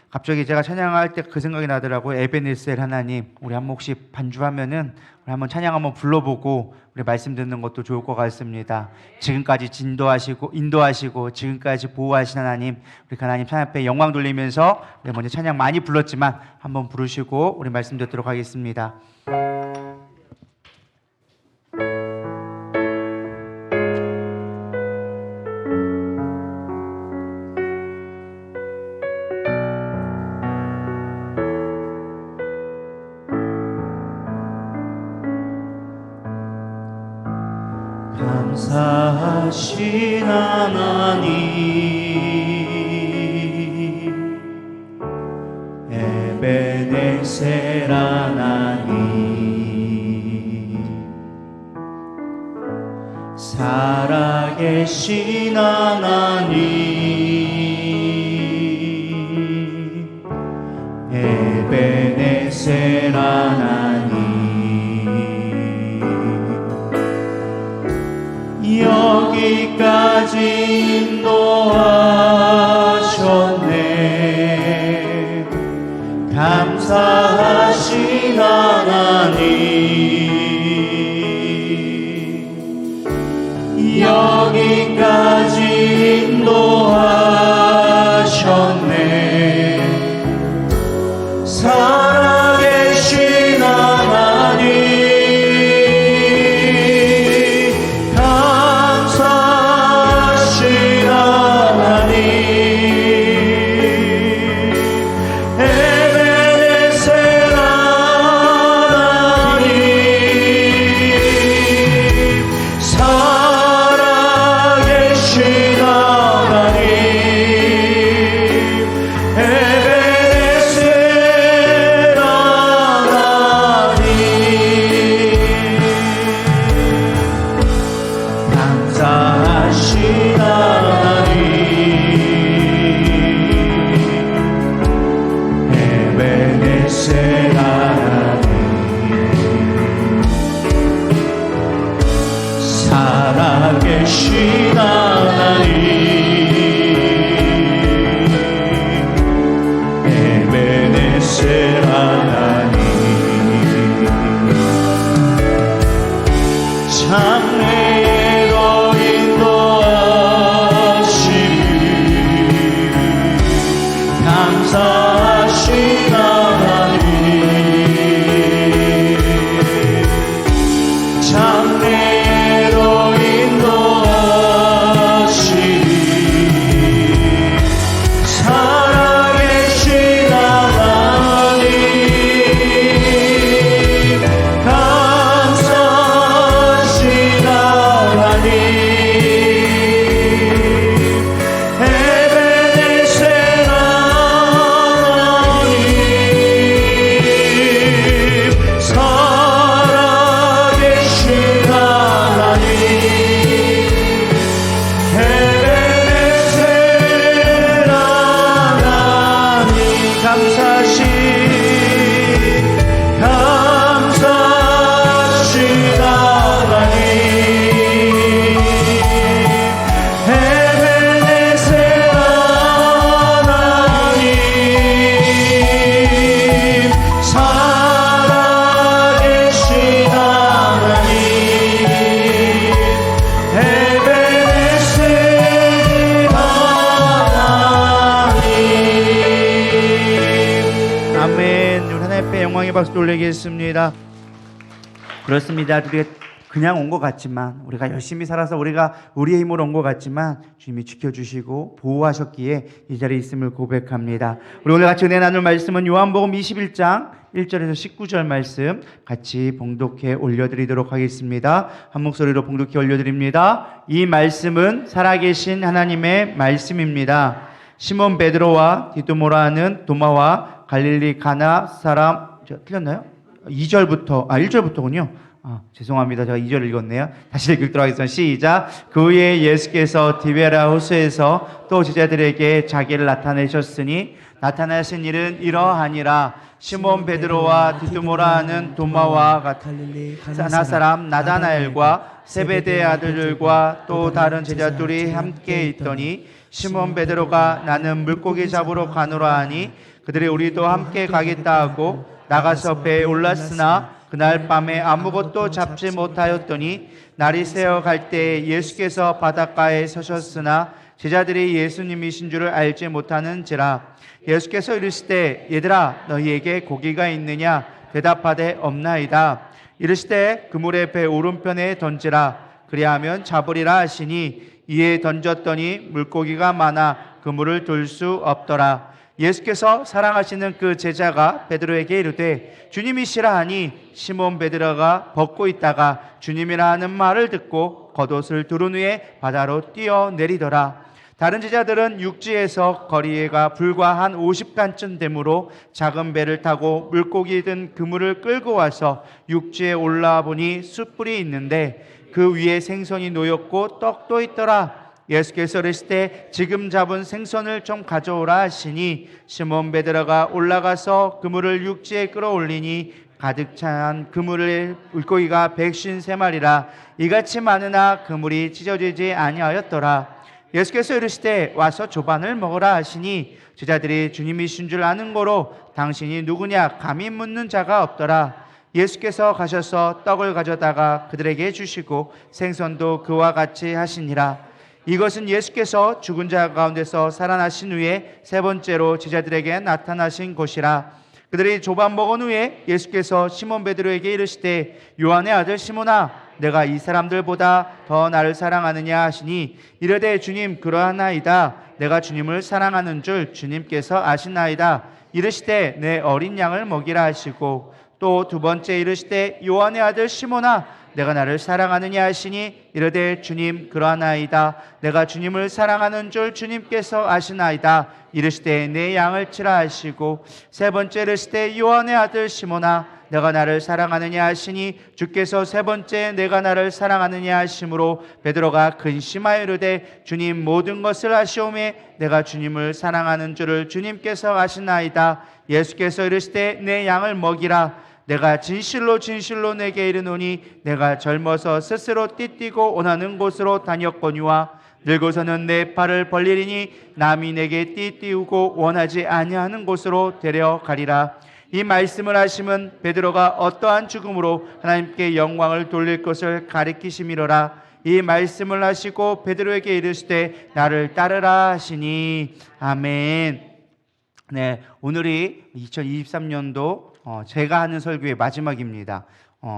갑자기 제가 찬양할 때 그 생각이 나더라고요. 에베네셀 하나님, 우리 한 몫씩 반주하면은 우리 한번 찬양 한번 불러보고 우리 말씀 듣는 것도 좋을 것 같습니다. 지금까지 인도하시고 지금까지 보호하신 하나님, 우리 하나님 찬양 앞에 영광 돌리면서 우리 먼저 찬양 많이 불렀지만 한번 부르시고 우리 말씀 듣도록 하겠습니다. 감사하신 하나님, 에베네셀 하나님, 살아계신 하나님, 에베네셀 하나님, 여기까지 인도하셨네. 감사하신 하나님, 여기까지 인도하셨네. 살아계신 하나님, 살아계신 하나님, 에베네셀 하나님, 장래로 인도하시니 감사하신 하나님, 장래로 살아계신 하나님, 감사하신 하나님, 에베네셀 하나님, 살아계신 하나님, 감사하신 하나님, 에베네셀 하나님, 살아계신 하나님, 에베네셀 하나님. 아멘. 우리 하나님 앞에 영광의 박수 돌리겠습니다. 그렇습니다. 우리가 그냥 온 것 같지만, 우리가 열심히 살아서 우리가 우리의 힘으로 온 것 같지만 주님이 지켜주시고 보호하셨기에 이 자리에 있음을 고백합니다. 우리 오늘 같이 은혜 나눌 말씀은 요한복음 21장 1절에서 19절 말씀 같이 봉독해 올려드리도록 하겠습니다. 한 목소리로 봉독해 올려드립니다. 이 말씀은 살아계신 하나님의 말씀입니다. 시몬 베드로와 디두모라 하는 도마와 갈릴리 가나 사람, 틀렸나요? 1절부터군요. 죄송합니다. 제가 2절 읽었네요. 다시 읽도록 하겠습니다. 시작. 그 후에 예수께서 디베라 호수에서 또 제자들에게 자기를 나타내셨으니 나타나신 일은 이러하니라. 시몬 베드로와 디두모라 하는 도마와 갈릴리 가나 사람 나다나엘과 세베대의 아들들과 또 다른 제자들이 함께 있더니 시몬 베드로가 나는 물고기 잡으러 가노라 하니 그들이 우리도 함께 가겠다 하고 나가서 배에 올랐으나 그날 밤에 아무것도 잡지 못하였더니 날이 새어 갈 때 예수께서 바닷가에 서셨으나 제자들이 예수님이신 줄을 알지 못하는지라. 예수께서 이르시되 얘들아 너희에게 고기가 있느냐 대답하되 없나이다. 이르시되 그물의 배 오른편에 던지라 그리하면 잡으리라 하시니 이에 던졌더니 물고기가 많아 그물을 둘 수 없더라. 예수께서 사랑하시는 그 제자가 베드로에게 이르되 주님이시라 하니 시몬 베드로가 벗고 있다가 주님이라 하는 말을 듣고 겉옷을 두른 후에 바다로 뛰어내리더라. 다른 제자들은 육지에서 거리가 불과 한 50간쯤 되므로 작은 배를 타고 물고기 든 그물을 끌고 와서 육지에 올라와 보니 숯불이 있는데 그 위에 생선이 놓였고 떡도 있더라. 예수께서 이르시되 지금 잡은 생선을 좀 가져오라 하시니 시몬 베드로가 올라가서 그물을 육지에 끌어올리니 가득 찬 그물에 물고기가 153마리라. 이같이 많으나 그물이 찢어지지 아니하였더라. 예수께서 이르시되 와서 조반을 먹으라 하시니 제자들이 주님이신 줄 아는 고로 당신이 누구냐 감히 묻는 자가 없더라. 예수께서 가셔서 떡을 가져다가 그들에게 주시고 생선도 그와 같이 하시니라. 이것은 예수께서 죽은 자 가운데서 살아나신 후에 세 번째로 제자들에게 나타나신 것이라. 그들이 조반 먹은 후에 예수께서 시몬 베드로에게 이르시되 요한의 아들 시몬아 내가 이 사람들보다 더 나를 사랑하느냐 하시니 이르되 주님 그러하나이다. 내가 주님을 사랑하는 줄 주님께서 아시나이다. 이르시되 내 어린 양을 먹이라 하시고 또 두 번째 이르시되 요한의 아들 시몬아 내가 나를 사랑하느냐 하시니 이르되 주님 그러하나이다. 내가 주님을 사랑하는 줄 주님께서 아시나이다. 이르시되 내 양을 치라 하시고 세 번째 이르시되 요한의 아들 시몬아 내가 나를 사랑하느냐 하시니 주께서 세 번째 내가 나를 사랑하느냐 하심으로 베드로가 근심하여 이르되 주님 모든 것을 아시오매 내가 주님을 사랑하는 줄을 주님께서 아시나이다. 예수께서 이르시되 내 양을 먹이라. 내가 진실로 진실로 내게 이르노니 내가 젊어서 스스로 띠뛰고 원하는 곳으로 다녔거니와 늙어서는 내 팔을 벌리리니 남이 내게 띠띠우고 원하지 아니하는 곳으로 데려가리라. 이 말씀을 하심은 베드로가 어떠한 죽음으로 하나님께 영광을 돌릴 것을 가리키심이로라. 이 말씀을 하시고 베드로에게 이르시되 나를 따르라 하시니 아멘. 네, 오늘이 2023년도 제가 하는 설교의 마지막입니다.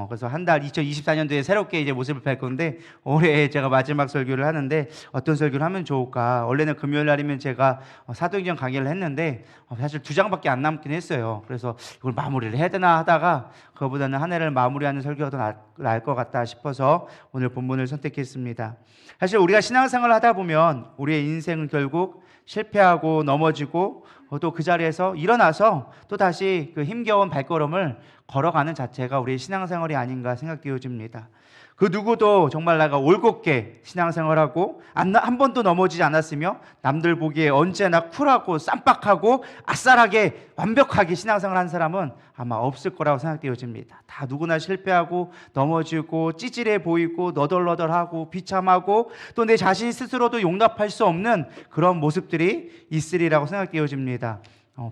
그래서 한 달 2024년도에 새롭게 이제 모습을 뵐 건데 올해 제가 마지막 설교를 하는데 어떤 설교를 하면 좋을까? 원래는 금요일 날이면 제가 사도행전 강의를 했는데 사실 2장밖에 안 남긴 했어요. 그래서 이걸 마무리를 해야 되나 하다가 그거보다는 한 해를 마무리하는 설교가 더 나을 것 같다 싶어서 오늘 본문을 선택했습니다. 사실 우리가 신앙생활을 하다 보면 우리의 인생은 결국 실패하고 넘어지고 또 그 자리에서 일어나서 또 다시 그 힘겨운 발걸음을 걸어가는 자체가 우리의 신앙생활이 아닌가 생각되어집니다. 그 누구도 정말 내가 올곧게 신앙생활하고 한 번도 넘어지지 않았으며 남들 보기에 언제나 쿨하고 쌈박하고 아싸하게 완벽하게 신앙생활한 사람은 아마 없을 거라고 생각되어집니다. 다 누구나 실패하고 넘어지고 찌질해 보이고 너덜너덜하고 비참하고 또 내 자신 스스로도 용납할 수 없는 그런 모습들이 있으리라고 생각되어집니다.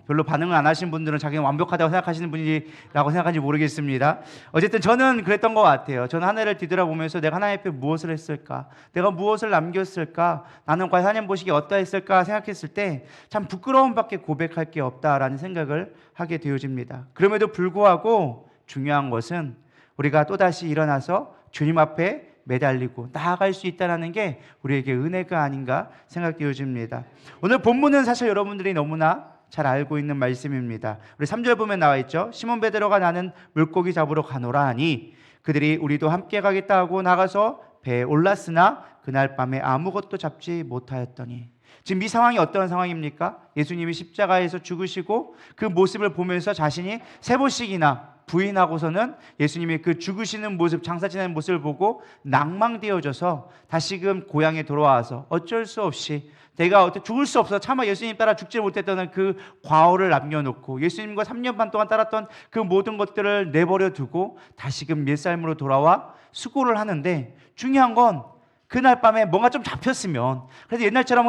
별로 반응을 안 하신 분들은 자기는 완벽하다고 생각하시는 분이라고 생각하는지 모르겠습니다. 어쨌든 저는 그랬던 것 같아요. 저는 한 해를 뒤돌아보면서 내가 하나님 앞에 무엇을 했을까? 내가 무엇을 남겼을까? 나는 과연 하나님 보시기에 어떠했을까? 생각했을 때 참 부끄러움밖에 고백할 게 없다라는 생각을 하게 되어집니다. 그럼에도 불구하고 중요한 것은 우리가 또다시 일어나서 주님 앞에 매달리고 나아갈 수 있다는 게 우리에게 은혜가 아닌가 생각되어집니다. 오늘 본문은 사실 여러분들이 너무나 잘 알고 있는 말씀입니다. 우리 3절 보면 나와 있죠. 시몬 베드로가 나는 물고기 잡으러 가노라 하니 그들이 우리도 함께 가겠다 하고 나가서 배에 올랐으나 그날 밤에 아무것도 잡지 못하였더니. 지금 이 상황이 어떤 상황입니까? 예수님이 십자가에서 죽으시고 그 모습을 보면서 자신이 세 번씩이나 부인하고서는 예수님이 그 죽으시는 모습, 장사 지내는 모습을 보고 낭망되어져서 다시금 고향에 돌아와서 어쩔 수 없이 내가 어떻게 죽을 수 없어 차마 예수님 따라 죽지 못했던 그 과오를 남겨놓고 예수님과 3년 반 동안 따랐던 그 모든 것들을 내버려 두고 다시금 옛삶으로 돌아와 수고를 하는데, 중요한 건 그날 밤에 뭔가 좀 잡혔으면, 그래서 옛날처럼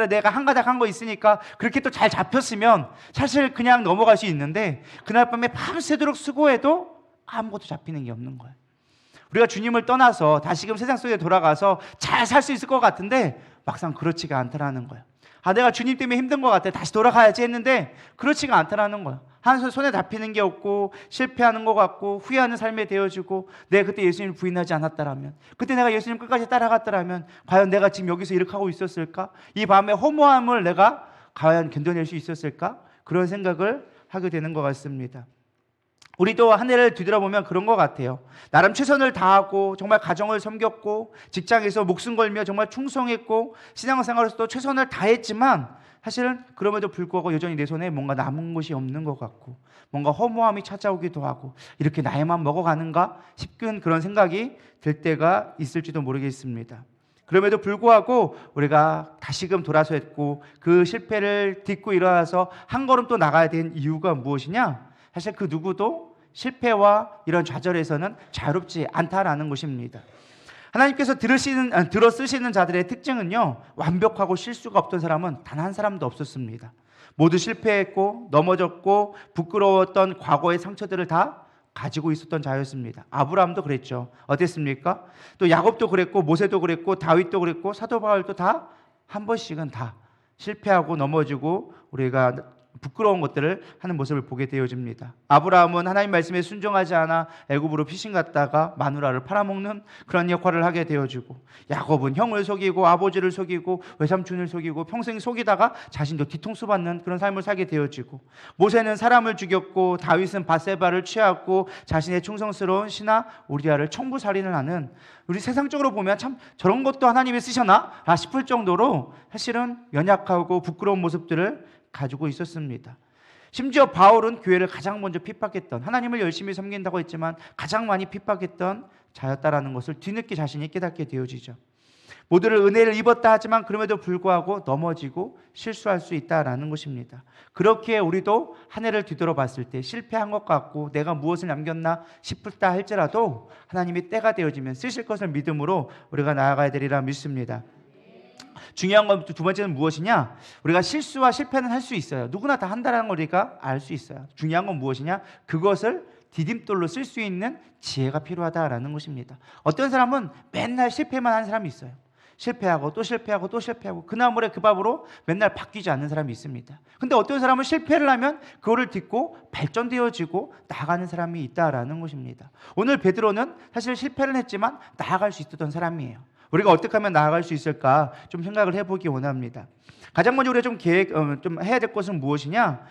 내가 한 가닥 한 거 있으니까 그렇게 또 잘 잡혔으면 사실 그냥 넘어갈 수 있는데, 그날 밤에 밤새도록 수고해도 아무것도 잡히는 게 없는 거예요. 우리가 주님을 떠나서 다시금 세상 속에 돌아가서 잘 살 수 있을 것 같은데 막상 그렇지가 않다라는 거예요. 내가 주님 때문에 힘든 것 같아, 다시 돌아가야지 했는데 그렇지가 않다라는 거예요. 한 손에 잡히는 게 없고 실패하는 것 같고 후회하는 삶에 되어지고, 내가 그때 예수님을 부인하지 않았다라면, 그때 내가 예수님 끝까지 따라갔다라면 과연 내가 지금 여기서 이렇게 하고 있었을까? 이 밤의 허무함을 내가 과연 견뎌낼 수 있었을까? 그런 생각을 하게 되는 것 같습니다. 우리도 한 해를 뒤돌아보면 그런 것 같아요. 나름 최선을 다하고 정말 가정을 섬겼고 직장에서 목숨 걸며 정말 충성했고 신앙생활에서도 최선을 다했지만, 사실은 그럼에도 불구하고 여전히 내 손에 뭔가 남은 것이 없는 것 같고 뭔가 허무함이 찾아오기도 하고, 이렇게 나이만 먹어가는가 싶은 그런 생각이 들 때가 있을지도 모르겠습니다. 그럼에도 불구하고 우리가 다시금 돌아섰고 그 실패를 딛고 일어나서 한 걸음 또 나가야 된 이유가 무엇이냐? 사실 그 누구도 실패와 이런 좌절에서는 자유롭지 않다라는 것입니다. 하나님께서 들어 쓰시는 자들의 특징은요, 완벽하고 실수가 없던 사람은 단 한 사람도 없었습니다. 모두 실패했고 넘어졌고 부끄러웠던 과거의 상처들을 다 가지고 있었던 자였습니다. 아브라함도 그랬죠. 어땠습니까? 또 야곱도 그랬고 모세도 그랬고 다윗도 그랬고 사도 바울도 다 한 번씩은 다 실패하고 넘어지고 우리가 부끄러운 것들을 하는 모습을 보게 되어집니다. 아브라함은 하나님 말씀에 순종하지 않아 애굽으로 피신 갔다가 마누라를 팔아먹는 그런 역할을 하게 되어지고, 야곱은 형을 속이고 아버지를 속이고 외삼촌을 속이고 평생 속이다가 자신도 뒤통수 받는 그런 삶을 살게 되어지고, 모세는 사람을 죽였고 다윗은 밧세바를 취하고 자신의 충성스러운 신하 우리아를 청부살인을 하는, 우리 세상적으로 보면 참 저런 것도 하나님이 쓰셨나 싶을 정도로 사실은 연약하고 부끄러운 모습들을 가지고 있었습니다. 심지어 바울은 교회를 가장 먼저 핍박했던, 하나님을 열심히 섬긴다고 했지만 가장 많이 핍박했던 자였다라는 것을 뒤늦게 자신이 깨닫게 되어지죠. 모두를 은혜를 입었다 하지만 그럼에도 불구하고 넘어지고 실수할 수 있다라는 것입니다. 그렇게 우리도 한 해를 뒤돌아봤을 때 실패한 것 같고 내가 무엇을 남겼나 싶다 할지라도 하나님이 때가 되어지면 쓰실 것을 믿음으로 우리가 나아가야 되리라 믿습니다. 중요한 건 두 번째는 무엇이냐? 우리가 실수와 실패는 할 수 있어요. 누구나 다 한다는 걸 우리가 알 수 있어요. 중요한 건 무엇이냐? 그것을 디딤돌로 쓸 수 있는 지혜가 필요하다라는 것입니다. 어떤 사람은 맨날 실패만 하는 사람이 있어요. 실패하고 또 실패하고 또 실패하고 그 나물에 그 밥으로 맨날 바뀌지 않는 사람이 있습니다. 근데 어떤 사람은 실패를 하면 그거를 딛고 발전되어지고 나아가는 사람이 있다라는 것입니다. 오늘 베드로는 사실 실패를 했지만 나아갈 수 있었던 사람이에요. 우리가 어떻게 하면 나아갈 수 있을까 좀 생각을 해보기 원합니다. 가장 먼저 우리가 좀 해야 될 것은 무엇이냐?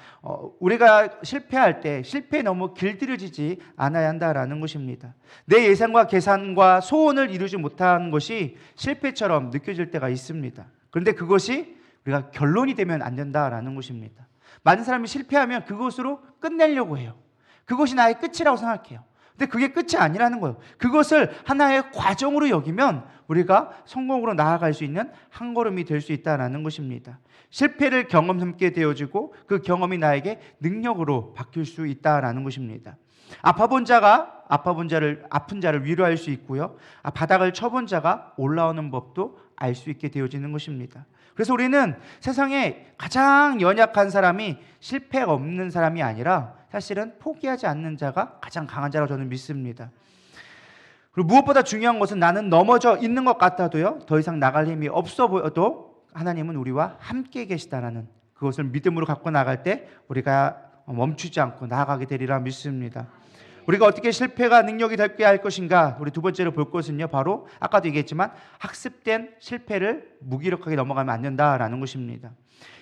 우리가 실패할 때 실패에 너무 길들여지지 않아야 한다라는 것입니다. 내 예상과 계산과 소원을 이루지 못한 것이 실패처럼 느껴질 때가 있습니다. 그런데 그것이 우리가 결론이 되면 안 된다라는 것입니다. 많은 사람이 실패하면 그것으로 끝내려고 해요. 그것이 나의 끝이라고 생각해요. 근데 그게 끝이 아니라는 거예요. 그것을 하나의 과정으로 여기면 우리가 성공으로 나아갈 수 있는 한 걸음이 될 수 있다는 것입니다. 실패를 경험 삼게 되어지고 그 경험이 나에게 능력으로 바뀔 수 있다는 것입니다. 아픈 자를 위로할 수 있고요. 바닥을 쳐본 자가 올라오는 법도 알 수 있게 되어지는 것입니다. 그래서 우리는 세상에 가장 연약한 사람이 실패가 없는 사람이 아니라 사실은 포기하지 않는 자가 가장 강한 자라고 저는 믿습니다. 그리고 무엇보다 중요한 것은 나는 넘어져 있는 것 같아도요, 더 이상 나갈 힘이 없어 보여도 하나님은 우리와 함께 계시다라는 그것을 믿음으로 갖고 나갈 때 우리가 멈추지 않고 나아가게 되리라 믿습니다. 우리가 어떻게 실패가 능력이 되게 할 것인가? 우리 두 번째로 볼 것은요, 바로 아까도 얘기했지만 학습된 실패를 무기력하게 넘어가면 안 된다라는 것입니다.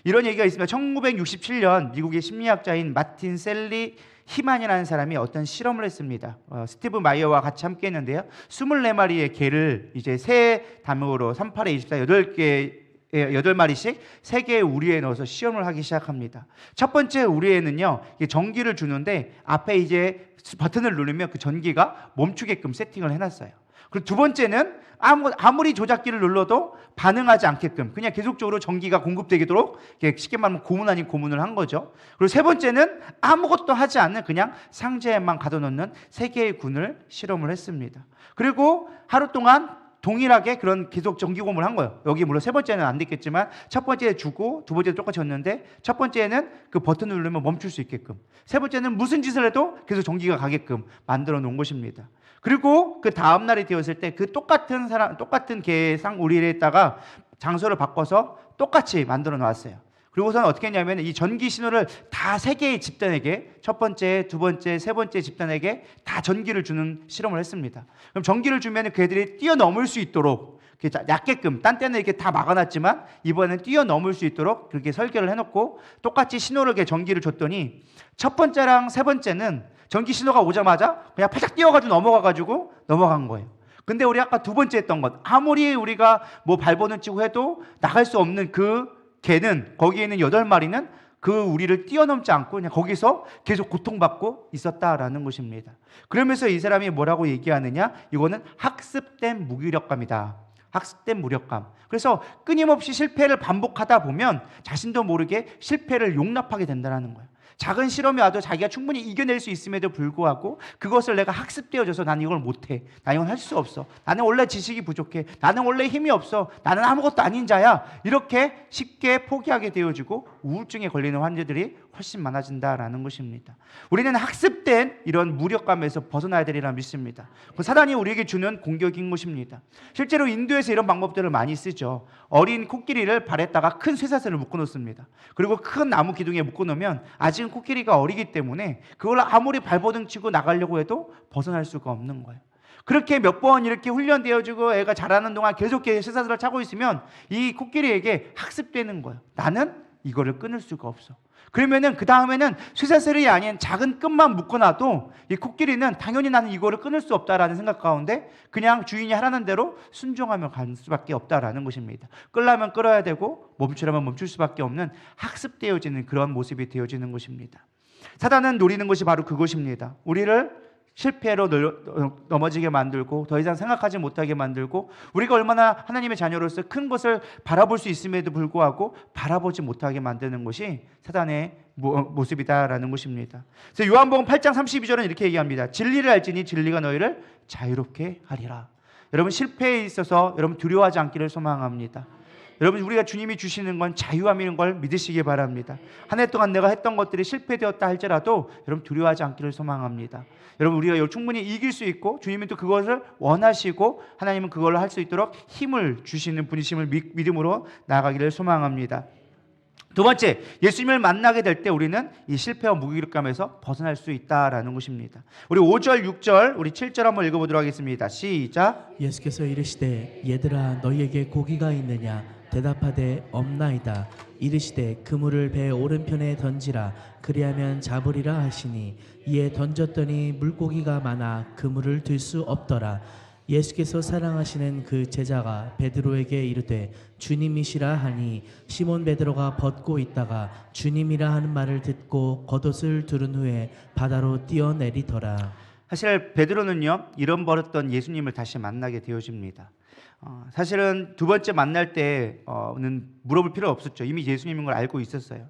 이런 얘기가 있습니다. 1967년 미국의 심리학자인 마틴 셀리 히만이라는 사람이 어떤 실험을 했습니다. 스티브 마이어와 같이 함께 했는데요. 24마리의 개를 이제 새 담으로 38에 24, 8개 8마리씩 3개의 우리에 넣어서 시험을 하기 시작합니다. 첫 번째 우리에는요, 전기를 주는데 앞에 이제 버튼을 누르면 그 전기가 멈추게끔 세팅을 해놨어요. 그리고 두 번째는 아무리 조작기를 눌러도 반응하지 않게끔 그냥 계속적으로 전기가 공급되도록 쉽게 말하면 고문 아닌 고문을 한 거죠. 그리고 세 번째는 아무것도 하지 않는 그냥 상자에만 가둬놓는 3개의 군을 실험을 했습니다. 그리고 하루 동안 동일하게 그런 계속 전기 고문을 한 거예요. 여기 물론 세 번째는 안 됐겠지만 첫 번째 주고 두 번째 똑같이 줬는데 첫 번째는 그 버튼을 누르면 멈출 수 있게끔, 세 번째는 무슨 짓을 해도 계속 전기가 가게끔 만들어 놓은 것입니다. 그리고 그 다음 날이 되었을 때 그 똑같은 개상 우리에다가 장소를 바꿔서 똑같이 만들어 놨어요. 그리고서는 어떻게 했냐면 이 전기 신호를 다 3개의 집단에게, 첫 번째, 두 번째, 세 번째 집단에게 다 전기를 주는 실험을 했습니다. 그럼 전기를 주면 그 애들이 뛰어넘을 수 있도록 얕게끔, 딴 때는 이렇게 다 막아놨지만 이번에는 뛰어넘을 수 있도록 그렇게 설계를 해놓고 똑같이 신호를 전기를 줬더니 첫 번째랑 세 번째는 전기 신호가 오자마자 그냥 파닥 뛰어가지고 넘어간 거예요. 근데 우리 아까 두 번째 했던 것, 아무리 우리가 뭐 발버둥 치고 해도 나갈 수 없는 그 개는, 거기에 있는 8마리는 그 우리를 뛰어넘지 않고 그냥 거기서 계속 고통받고 있었다라는 것입니다. 그러면서 이 사람이 뭐라고 얘기하느냐? 이거는 학습된 무기력감이다. 학습된 무력감. 그래서 끊임없이 실패를 반복하다 보면 자신도 모르게 실패를 용납하게 된다는 거예요. 작은 실험이 와도 자기가 충분히 이겨낼 수 있음에도 불구하고 그것을 내가 학습되어져서 나는 이걸 못해, 나 이건 할 수 없어, 나는 원래 지식이 부족해, 나는 원래 힘이 없어, 나는 아무것도 아닌 자야, 이렇게 쉽게 포기하게 되어지고 우울증에 걸리는 환자들이 훨씬 많아진다라는 것입니다. 우리는 학습된 이런 무력감에서 벗어나야 되리라 믿습니다. 그 사단이 우리에게 주는 공격인 것입니다. 실제로 인도에서 이런 방법들을 많이 쓰죠. 어린 코끼리를 발에다가 큰 쇠사슬을 묶어놓습니다. 그리고 큰 나무 기둥에 묶어놓으면 아직은 코끼리가 어리기 때문에 그걸 아무리 발버둥 치고 나가려고 해도 벗어날 수가 없는 거예요. 그렇게 몇 번 이렇게 훈련되어지고 애가 자라는 동안 계속 쇠사슬을 차고 있으면 이 코끼리에게 학습되는 거예요. 나는 이거를 끊을 수가 없어. 그러면은 그 다음에는 쇠사슬이 아닌 작은 끈만 묶어놔도 이 코끼리는 당연히 나는 이거를 끊을 수 없다라는 생각 가운데 그냥 주인이 하라는 대로 순종하며 갈 수밖에 없다라는 것입니다. 끌려면 끌어야 되고 멈추려면 멈출 수밖에 없는 학습되어지는 그런 모습이 되어지는 것입니다. 사단은 노리는 것이 바로 그것입니다. 우리를 실패로 넘어지게 만들고 더 이상 생각하지 못하게 만들고 우리가 얼마나 하나님의 자녀로서 큰 것을 바라볼 수 있음에도 불구하고 바라보지 못하게 만드는 것이 사단의 모습이다라는 것입니다. 그래서 요한복음 8장 32절은 이렇게 얘기합니다. 진리를 알지니 진리가 너희를 자유롭게 하리라. 여러분, 실패에 있어서 여러분 두려워하지 않기를 소망합니다. 여러분, 우리가 주님이 주시는 건 자유함인 걸 믿으시기 바랍니다. 한 해 동안 내가 했던 것들이 실패되었다 할지라도 여러분 두려워하지 않기를 소망합니다. 여러분, 우리가 충분히 이길 수 있고 주님은 또 그것을 원하시고 하나님은 그걸 할 수 있도록 힘을 주시는 분이심을 믿음으로 나아가기를 소망합니다. 두 번째, 예수님을 만나게 될 때 우리는 이 실패와 무기력감에서 벗어날 수 있다라는 것입니다. 우리 5절, 6절, 우리 7절 한번 읽어보도록 하겠습니다. 시작. 예수께서 이르시되 얘들아 너희에게 고기가 있느냐 대답하되 없나이다. 이르시되 그물을 배 오른편에 던지라 그리하면 잡으리라 하시니 이에 던졌더니 물고기가 많아 그물을 들 수 없더라. 예수께서 사랑하시는 그 제자가 베드로에게 이르되 주님이시라 하니 시몬 베드로가 벗고 있다가 주님이라 하는 말을 듣고 겉옷을 두른 후에 바다로 뛰어내리더라. 사실 베드로는요, 잃어버렸던 예수님을 다시 만나게 되어집니다. 사실은 두 번째 만날 때는 물어볼 필요 없었죠. 이미 예수님인 걸 알고 있었어요.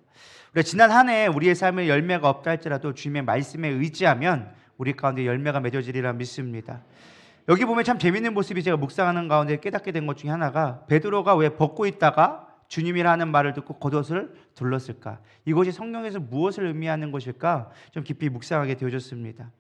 우리가 지난 한 해 우리의 삶에 열매가 없다 할지라도 주님의 말씀에 의지하면 우리 가운데 열매가 맺어지리라 믿습니다. 여기 보면 참 재밌는 모습이 제가 묵상하는 가운데 깨닫게 된 것 중에 하나가 베드로가 왜 벗고 있다가 주님이라는 말을 듣고 겉옷을 둘렀을까? 이것이 성경에서 무엇을 의미하는 것일까? 좀 깊이 묵상하게 되어졌습니다.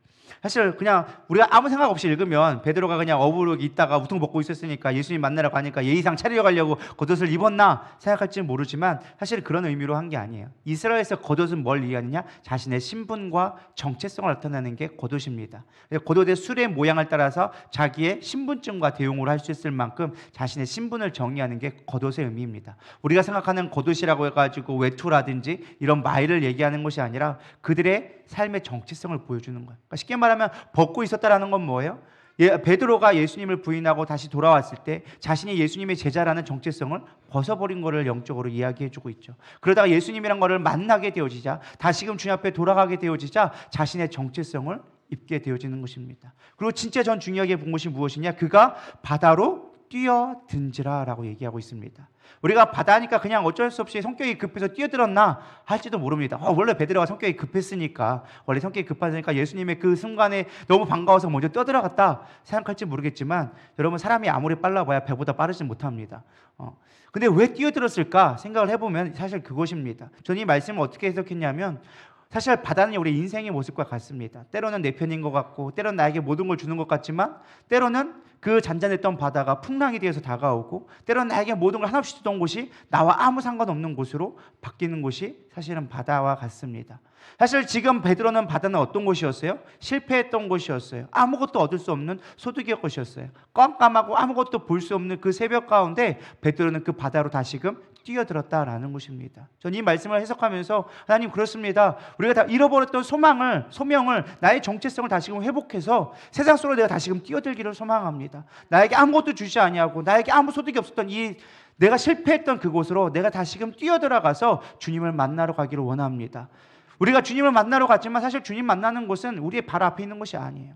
사실 그냥 우리가 아무 생각 없이 읽으면 베드로가 그냥 어부룩 있다가 우통 벗고 있었으니까 예수님 만나러 가니까 예의상 차리려 가려고 겉옷을 입었나 생각할지는 모르지만 사실 그런 의미로 한 게 아니에요. 이스라엘에서 겉옷은 뭘 이해하느냐? 자신의 신분과 정체성을 나타내는 게 겉옷입니다. 겉옷의 술의 모양을 따라서 자기의 신분증과 대용으로 할 수 있을 만큼 자신의 신분을 정의하는 게 겉옷의 의미입니다. 우리가 생각하는 겉옷이라고 해가지고 외투라든지 이런 마이를 얘기하는 것이 아니라 그들의 삶의 정체성을 보여주는 거예요. 그러니까 쉽게 말하면 벗고 있었다라는 건 뭐예요? 베드로가 예수님을 부인하고 다시 돌아왔을 때 자신이 예수님의 제자라는 정체성을 벗어버린 것을 영적으로 이야기해주고 있죠. 그러다가 예수님이란 것을 만나게 되어지자, 다시금 주님 앞에 돌아가게 되어지자 자신의 정체성을 입게 되어지는 것입니다. 그리고 진짜 전 중요하게 본 것이 무엇이냐? 그가 바다로 뛰어든지라 라고 얘기하고 있습니다. 우리가 바다니까 그냥 어쩔 수 없이 성격이 급해서 뛰어들었나 할지도 모릅니다. 원래 베드로가 성격이 급했으니까, 원래 성격이 급하니까 예수님의 그 순간에 너무 반가워서 먼저 뛰어들어갔다 생각할지 모르겠지만, 여러분, 사람이 아무리 빨라봐야 배보다 빠르지 못합니다. 근데 왜 뛰어들었을까 생각을 해보면 사실 그것입니다. 저는 이 말씀을 어떻게 해석했냐면, 사실 바다는 우리 인생의 모습과 같습니다. 때로는 내 편인 것 같고, 때로는 나에게 모든 걸 주는 것 같지만, 때로는 그 잔잔했던 바다가 풍랑이 되어서 다가오고, 때로는 나에게 모든 걸 한없이 주던 곳이 나와 아무 상관없는 곳으로 바뀌는 곳이 사실은 바다와 같습니다. 사실 지금 베드로는 바다는 어떤 곳이었어요? 실패했던 곳이었어요. 아무것도 얻을 수 없는 소득의 곳이었어요. 깜깜하고 아무것도 볼 수 없는 그 새벽 가운데 베드로는 그 바다로 다시금 뛰어들었다라는 것입니다. 저는 이 말씀을 해석하면서, 하나님, 그렇습니다. 우리가 다 잃어버렸던 소명을, 나의 정체성을 다시금 회복해서 세상 속으로 내가 다시금 뛰어들기를 소망합니다. 나에게 아무것도 주지 아니하고 나에게 아무 소득이 없었던 내가 실패했던 그곳으로 내가 다시금 뛰어들어가서 주님을 만나러 가기를 원합니다. 우리가 주님을 만나러 갔지만 사실 주님 만나는 곳은 우리의 바로 앞에 있는 것이 아니에요.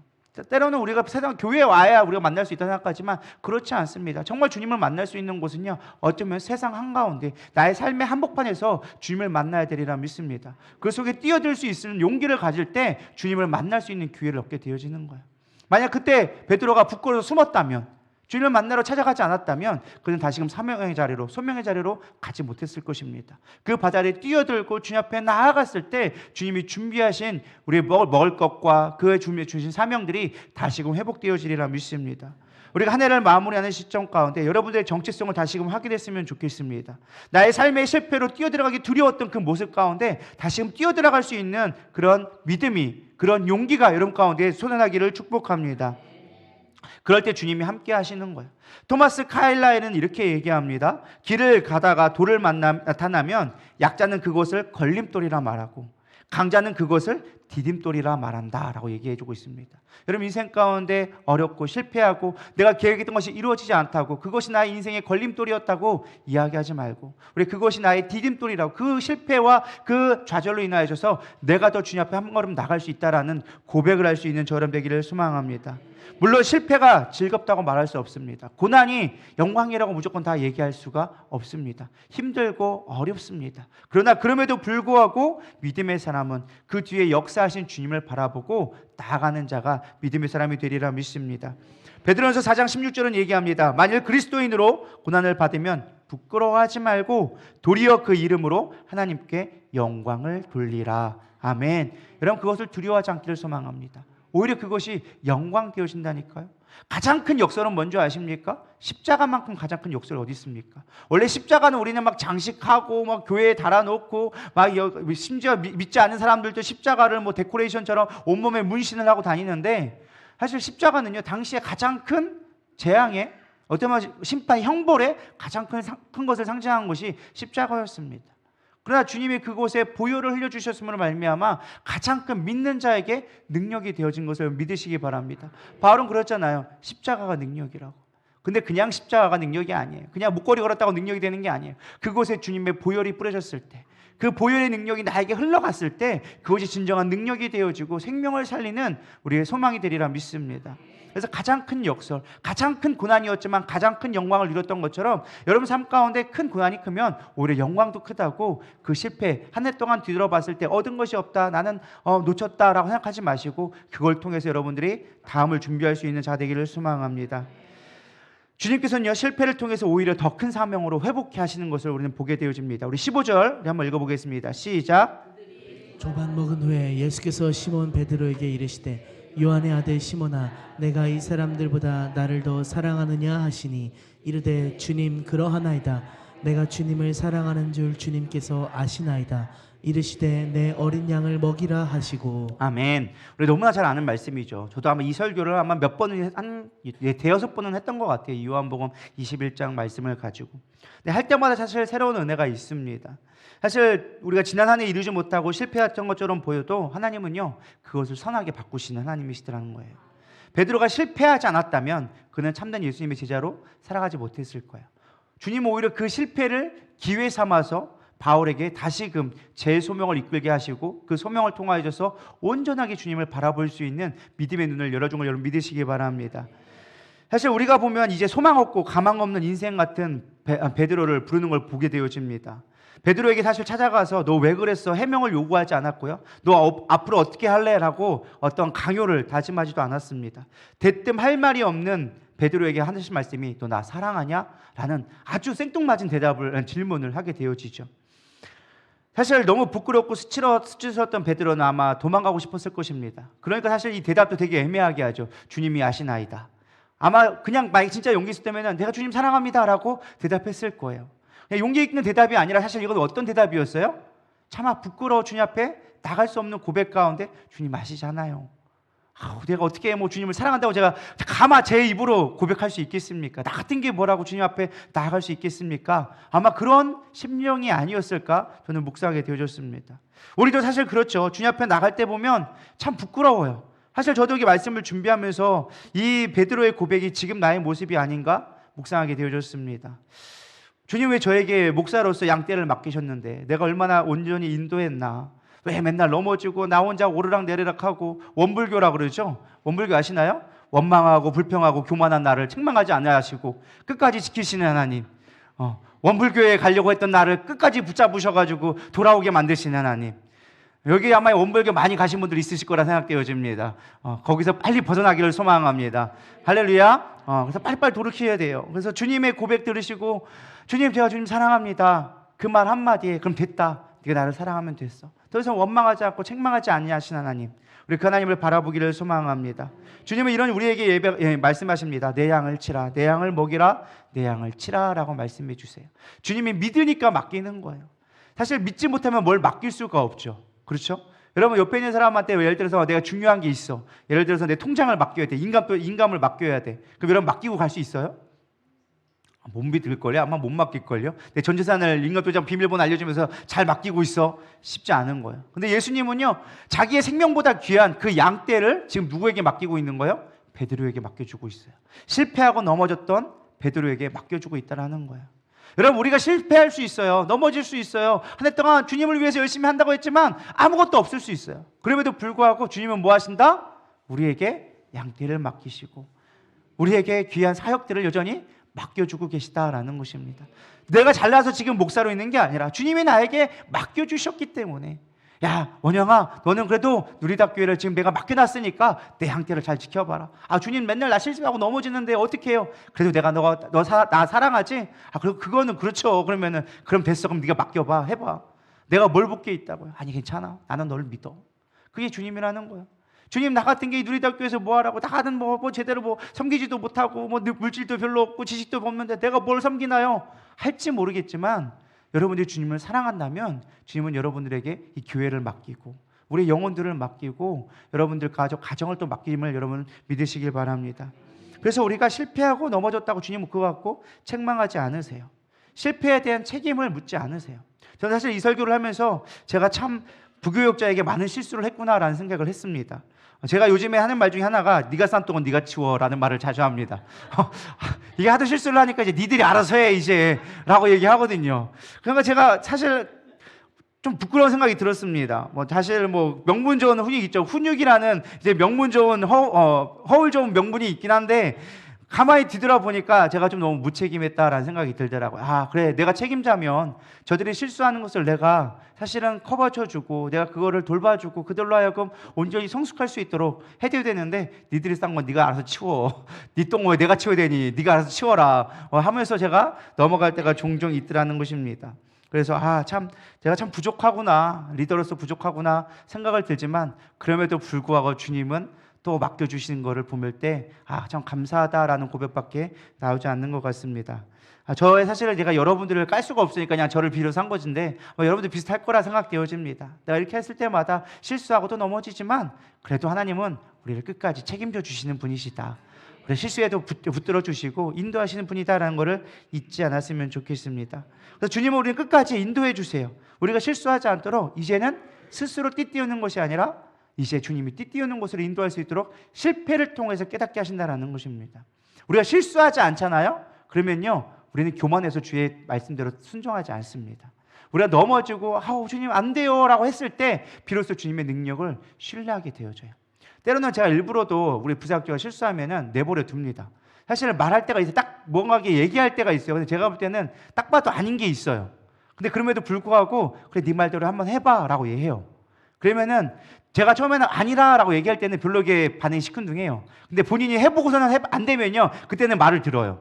때로는 우리가 세상 교회에 와야 우리가 만날 수 있다 생각하지만 그렇지 않습니다. 정말 주님을 만날 수 있는 곳은요, 어쩌면 세상 한가운데 나의 삶의 한복판에서 주님을 만나야 되리라 믿습니다. 그 속에 뛰어들 수 있는 용기를 가질 때 주님을 만날 수 있는 기회를 얻게 되어지는 거예요. 만약 그때 베드로가 부끄러워서 숨었다면, 주님을 만나러 찾아가지 않았다면 그는 다시금 소명의 자리로 가지 못했을 것입니다. 그 바다에 뛰어들고 주님 앞에 나아갔을 때 주님이 준비하신 우리 먹을 것과 그의 준비해 주신 사명들이 다시금 회복되어지리라 믿습니다. 우리가 한 해를 마무리하는 시점 가운데 여러분들의 정체성을 다시금 확인했으면 좋겠습니다. 나의 삶의 실패로 뛰어들어가기 두려웠던 그 모습 가운데 다시금 뛰어들어갈 수 있는 그런 믿음이, 그런 용기가 여러분 가운데 솟아나기를 축복합니다. 그럴 때 주님이 함께 하시는 거예요. 토마스 카일라일은 이렇게 얘기합니다. 길을 가다가 돌을 나타나면 약자는 그것을 걸림돌이라 말하고 강자는 그것을 디딤돌이라 말한다 라고 얘기해주고 있습니다. 여러분, 인생 가운데 어렵고 실패하고 내가 계획했던 것이 이루어지지 않다고, 그것이 나의 인생의 걸림돌이었다고 이야기하지 말고, 우리 그것이 나의 디딤돌이라고, 그 실패와 그 좌절로 인하여서 내가 더 주님 앞에 한 걸음 나갈 수 있다라는 고백을 할 수 있는 저런 되기를 소망합니다. 물론 실패가 즐겁다고 말할 수 없습니다. 고난이 영광이라고 무조건 다 얘기할 수가 없습니다. 힘들고 어렵습니다. 그러나 그럼에도 불구하고 믿음의 사람은 그 뒤에 역사하신 주님을 바라보고 나아가는 자가 믿음의 사람이 되리라 믿습니다. 베드로전서 4장 16절은 얘기합니다. 만일 그리스도인으로 고난을 받으면 부끄러워하지 말고 도리어 그 이름으로 하나님께 영광을 돌리라. 아멘. 여러분, 그것을 두려워하지 않기를 소망합니다. 오히려 그것이 영광 되어진다니까요. 가장 큰 역설은 뭔지 아십니까? 십자가만큼 가장 큰 역설이 어디 있습니까? 원래 십자가는 우리는 막 장식하고 막 교회에 달아놓고 막 심지어 믿지 않는 사람들도 십자가를 뭐 데코레이션처럼 온몸에 문신을 하고 다니는데, 사실 십자가는요, 당시에 가장 큰 재앙의, 어쩌면 심판 형벌의 가장 큰 것을 상징한 것이 십자가였습니다. 그러나 주님이 그곳에 보혈을 흘려주셨음으로 말미암아 가장 큰 믿는 자에게 능력이 되어진 것을 믿으시기 바랍니다. 바울은 그랬잖아요. 십자가가 능력이라고. 근데 그냥 십자가가 능력이 아니에요. 그냥 목걸이 걸었다고 능력이 되는 게 아니에요. 그곳에 주님의 보혈이 뿌려졌을 때, 그 보혈의 능력이 나에게 흘러갔을 때 그것이 진정한 능력이 되어지고 생명을 살리는 우리의 소망이 되리라 믿습니다. 그래서 가장 큰 역설, 가장 큰 고난이었지만 가장 큰 영광을 이뤘던 것처럼 여러분 삶 가운데 큰 고난이 크면 오히려 영광도 크다고, 그 실패 한 해 동안 뒤돌아봤을 때 얻은 것이 없다, 나는 놓쳤다라고 생각하지 마시고 그걸 통해서 여러분들이 다음을 준비할 수 있는 자 되기를 소망합니다. 주님께서는요, 실패를 통해서 오히려 더 큰 사명으로 회복해 하시는 것을 우리는 보게 되어집니다. 우리 15절 우리 한번 읽어보겠습니다. 시작. 조반 먹은 후에 예수께서 시몬 베드로에게 이르시되 요한의 아들 시몬아, 내가 이 사람들보다 나를 더 사랑하느냐 하시니 이르되 주님, 그러하나이다. 내가 주님을 사랑하는 줄 주님께서 아시나이다. 이르시되 내 어린 양을 먹이라 하시고. 아멘. 우리 너무나 잘 아는 말씀이죠. 저도 아마 이 설교를 아마 몇 번은 한 대여섯 번은 했던 것 같아요. 요한복음 21장 말씀을 가지고. 근데 할 때마다 사실 새로운 은혜가 있습니다. 사실 우리가 지난 한 해 이루지 못하고 실패했던 것처럼 보여도 하나님은요, 그것을 선하게 바꾸시는 하나님이시더라는 거예요. 베드로가 실패하지 않았다면 그는 참된 예수님의 제자로 살아가지 못했을 거예요. 주님은 오히려 그 실패를 기회 삼아서 바울에게 다시금 제 소명을 이끌게 하시고 그 소명을 통하여서 온전하게 주님을 바라볼 수 있는 믿음의 눈을 열어준 걸 여러분 믿으시기 바랍니다. 사실 우리가 보면 이제 소망 없고 가망 없는 인생 같은 베드로를 부르는 걸 보게 되어집니다. 베드로에게 사실 찾아가서 너 왜 그랬어? 해명을 요구하지 않았고요. 너 앞으로 어떻게 할래? 라고 어떤 강요를 다짐하지도 않았습니다. 대뜸 할 말이 없는 베드로에게 하신 말씀이 너 나 사랑하냐? 라는 아주 생뚱맞은 질문을 하게 되어지죠. 사실 너무 부끄럽고 수치스러웠던 베드로는 아마 도망가고 싶었을 것입니다. 그러니까 사실 이 대답도 되게 애매하게 하죠. 주님이 아시나이다. 아마 그냥 진짜 용기 있을 때면 내가 주님 사랑합니다 라고 대답했을 거예요. 용기 있는 대답이 아니라 사실 이건 어떤 대답이었어요? 차마 부끄러워 주님 앞에 나갈 수 없는 고백 가운데 주님 아시잖아요. 내가 어떻게 주님을 사랑한다고 제가 가마 제 입으로 고백할 수 있겠습니까? 나 같은 게 뭐라고 주님 앞에 나아갈 수 있겠습니까? 아마 그런 심령이 아니었을까 저는 묵상하게 되어졌습니다. 우리도 사실 그렇죠. 주님 앞에 나갈 때 보면 참 부끄러워요. 사실 저도 이 말씀을 준비하면서 이 베드로의 고백이 지금 나의 모습이 아닌가 묵상하게 되어졌습니다. 주님 왜 저에게 목사로서 양떼를 맡기셨는데 내가 얼마나 온전히 인도했나? 왜 맨날 넘어지고 나 혼자 오르락내리락하고 원불교라 그러죠? 원불교 아시나요? 원망하고 불평하고 교만한 나를 책망하지 않아 하시고 끝까지 지키시는 하나님. 원불교에 가려고 했던 나를 끝까지 붙잡으셔가지고 돌아오게 만드시는 하나님. 여기 아마 원불교 많이 가신 분들 있으실 거라 생각되어집니다. 거기서 빨리 벗어나기를 소망합니다. 할렐루야. 그래서 빨리빨리 돌이켜야 돼요. 그래서 주님의 고백 들으시고 주님 제가 주님 사랑합니다. 그 말 한마디에 그럼 됐다. 네가 나를 사랑하면 됐어. 더 이상 원망하지 않고 책망하지 아니하신 하나님. 우리 그 하나님을 바라보기를 소망합니다. 주님은 이런 우리에게 말씀하십니다. 내 양을 치라. 내 양을 먹이라. 내 양을 치라 라고 말씀해 주세요. 주님이 믿으니까 맡기는 거예요. 사실 믿지 못하면 뭘 맡길 수가 없죠. 그렇죠? 여러분 옆에 있는 사람한테 예를 들어서 내가 중요한 게 있어. 예를 들어서 내 통장을 맡겨야 돼. 인감을 맡겨야 돼. 그럼 여러분 맡기고 갈 수 있어요? 못 믿을걸요? 아마 못 맡길걸요? 내 전재산을 인감도장 비밀번호 알려주면서 잘 맡기고 있어. 쉽지 않은 거예요. 근데 예수님은요 자기의 생명보다 귀한 그 양떼를 지금 누구에게 맡기고 있는 거예요? 베드로에게 맡겨주고 있어요. 실패하고 넘어졌던 베드로에게 맡겨주고 있다는 거예요. 여러분 우리가 실패할 수 있어요. 넘어질 수 있어요. 한 해 동안 주님을 위해서 열심히 한다고 했지만 아무것도 없을 수 있어요. 그럼에도 불구하고 주님은 뭐 하신다? 우리에게 양떼를 맡기시고 우리에게 귀한 사역들을 여전히 맡겨주고 계시다라는 것입니다. 내가 잘나서 지금 목사로 있는 게 아니라 주님이 나에게 맡겨주셨기 때문에 야 원영아 너는 그래도 누리답교회를 지금 내가 맡겨놨으니까 내 양떼를 잘 지켜봐라. 주님 맨날 나 실수하고 넘어지는데 어떻게 해요? 그래도 내가 나 사랑하지? 그거는 그렇죠. 그럼 됐어. 그럼 네가 맡겨봐. 해봐. 내가 뭘 볼 게 있다고요? 아니 괜찮아. 나는 너를 믿어. 그게 주님이라는 거예요. 주님 나 같은 게 누리답교회에서 뭐 하라고 나는 뭐 제대로 섬기지도 못하고 물질도 별로 없고 지식도 없는데 내가 뭘 섬기나요? 할지 모르겠지만 여러분들이 주님을 사랑한다면 주님은 여러분들에게 이 교회를 맡기고 우리 영혼들을 맡기고 여러분들 가정을 또 맡김을 여러분 믿으시길 바랍니다. 그래서 우리가 실패하고 넘어졌다고 주님은 그거 갖고 책망하지 않으세요. 실패에 대한 책임을 묻지 않으세요. 저는 사실 이 설교를 하면서 제가 참 부교육자에게 많은 실수를 했구나라는 생각을 했습니다. 제가 요즘에 하는 말 중에 하나가 네가 싼 똥은 네가 치워라는 말을 자주 합니다. 이게 하도 실수를 하니까 이제 니들이 알아서 해 이제 라고 얘기하거든요. 그러니까 제가 사실 좀 부끄러운 생각이 들었습니다. 사실 명분 좋은 훈육 있죠. 훈육이라는 이제 명분 좋은 허울 좋은 명분이 있긴 한데 가만히 뒤돌아보니까 제가 좀 너무 무책임했다라는 생각이 들더라고요. 그래 내가 책임자면 저들이 실수하는 것을 내가 사실은 커버쳐주고 내가 그거를 돌봐주고 그들로 하여금 온전히 성숙할 수 있도록 해줘야 되는데 니들이 싼 건 네가 알아서 치워. 네 똥 왜 내가 치워야 되니? 네가 알아서 치워라 하면서 제가 넘어갈 때가 종종 있더라는 것입니다. 그래서 제가 참 부족하구나, 리더로서 부족하구나 생각을 들지만 그럼에도 불구하고 주님은 또 맡겨주시는 것을 보면 때 참 감사하다라는 고백밖에 나오지 않는 것 같습니다. 사실은 제가 여러분들을 깔 수가 없으니까 그냥 저를 비로소 한 것인데 여러분들 비슷할 거라 생각되어집니다. 내가 이렇게 했을 때마다 실수하고 또 넘어지지만 그래도 하나님은 우리를 끝까지 책임져 주시는 분이시다. 그래서 실수에도 붙들어 주시고 인도하시는 분이다라는 것을 잊지 않았으면 좋겠습니다. 그래서 주님은 우리를 끝까지 인도해 주세요. 우리가 실수하지 않도록 이제는 스스로 띠띠우는 것이 아니라 이제 주님이 띠띠우는 곳으로 인도할 수 있도록 실패를 통해서 깨닫게 하신다는 것입니다. 우리가 실수하지 않잖아요. 그러면요, 우리는 교만해서 주의 말씀대로 순종하지 않습니다. 우리가 넘어지고 주님 안 돼요 라고 했을 때 비로소 주님의 능력을 신뢰하게 되어져요. 때로는 제가 일부러도 우리 부사학교가 실수하면은 내버려 둡니다. 사실은 말할 때가 있어요. 딱 뭔가 얘기할 때가 있어요. 근데 제가 볼 때는 딱 봐도 아닌 게 있어요. 근데 그럼에도 불구하고 그래 네 말대로 한번 해봐 라고 얘기해요. 그러면은 제가 처음에는 아니라 라고 얘기할 때는 별로 이게 반응이 시큰둥해요. 근데 본인이 해보고서는 안 되면요, 그때는 말을 들어요.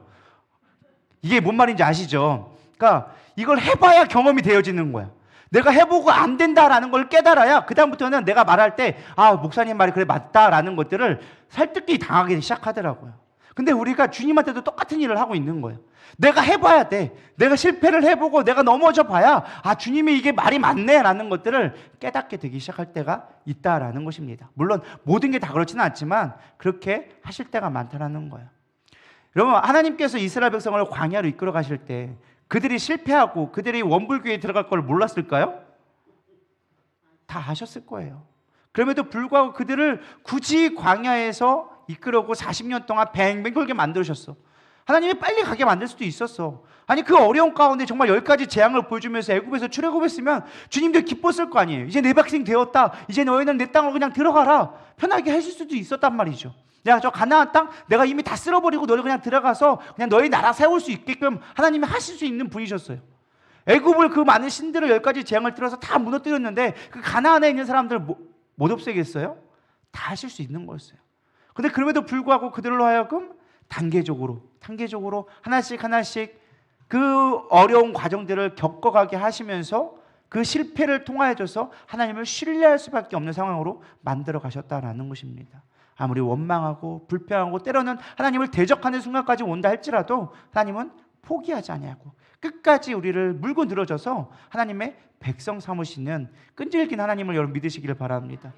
이게 뭔 말인지 아시죠? 그러니까 이걸 해봐야 경험이 되어지는 거야. 내가 해보고 안 된다라는 걸 깨달아야 그다음부터는 내가 말할 때 목사님 말이 그래 맞다라는 것들을 설득이 당하기 시작하더라고요. 근데 우리가 주님한테도 똑같은 일을 하고 있는 거예요. 내가 해봐야 돼. 내가 실패를 해보고 내가 넘어져 봐야 주님이 이게 말이 맞네라는 것들을 깨닫게 되기 시작할 때가 있다라는 것입니다. 물론 모든 게 다 그렇지는 않지만 그렇게 하실 때가 많다라는 거예요. 여러분, 하나님께서 이스라엘 백성을 광야로 이끌어 가실 때 그들이 실패하고 그들이 원불교에 들어갈 걸 몰랐을까요? 다 아셨을 거예요. 그럼에도 불구하고 그들을 굳이 광야에서 이끌어오고 40년 동안 뱅뱅 돌게 만들으셨어. 하나님이 빨리 가게 만들 수도 있었어. 아니 그 어려운 가운데 정말 10가지 재앙을 보여주면서 애굽에서 출애굽했으면 주님도 기뻤을 거 아니에요. 이제 내 백성 되었다. 이제 너희는 내 땅으로 그냥 들어가라. 편하게 하실 수도 있었단 말이죠. 야, 저 가나안 땅 내가 이미 다 쓸어버리고 너희 그냥 들어가서 그냥 너희 나라 세울 수 있게끔 하나님이 하실 수 있는 분이셨어요. 애굽을 그 많은 신들을 10가지 재앙을 들어서 다 무너뜨렸는데 그 가나안에 있는 사람들 못 없애겠어요? 다 하실 수 있는 거였어요. 근데 그럼에도 불구하고 그들로 하여금 단계적으로 하나씩 그 어려운 과정들을 겪어가게 하시면서 그 실패를 통하여져서 하나님을 신뢰할 수밖에 없는 상황으로 만들어 가셨다라는 것입니다. 아무리 원망하고 불평하고 때로는 하나님을 대적하는 순간까지 온다 할지라도 하나님은 포기하지 아니하고 끝까지 우리를 물고 늘어져서 하나님의 백성 삼으시는 끈질긴 하나님을 여러분 믿으시기를 바랍니다.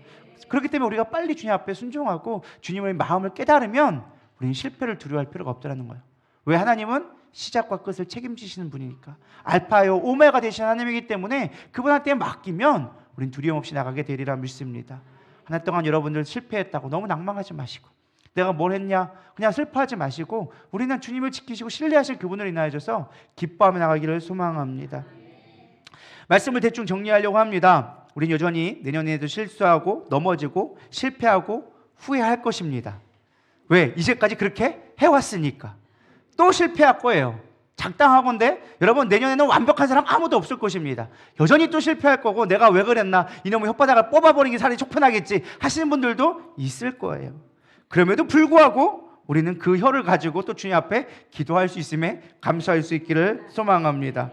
그렇기 때문에 우리가 빨리 주님 앞에 순종하고 주님의 마음을 깨달으면 우리는 실패를 두려워할 필요가 없다는 거예요. 왜? 하나님은 시작과 끝을 책임지시는 분이니까. 알파요 오메가 되신 하나님이기 때문에 그분한테 맡기면 우리는 두려움 없이 나가게 되리라 믿습니다. 한 해 동안 여러분들 실패했다고 너무 낭망하지 마시고 내가 뭘 했냐 그냥 슬퍼하지 마시고 우리는 주님을 지키시고 신뢰하실 그분을 인하여서 기뻐하며 나가기를 소망합니다. 말씀을 대충 정리하려고 합니다. 우린 여전히 내년에도 실수하고 넘어지고 실패하고 후회할 것입니다. 왜? 이제까지 그렇게 해왔으니까. 또 실패할 거예요. 작당하건대 여러분 내년에는 완벽한 사람 아무도 없을 것입니다. 여전히 또 실패할 거고 내가 왜 그랬나 이놈의 혓바닥을 뽑아버리는 게 살이 촉편하겠지 하시는 분들도 있을 거예요. 그럼에도 불구하고 우리는 그 혀를 가지고 또 주님 앞에 기도할 수 있음에 감사할 수 있기를 소망합니다.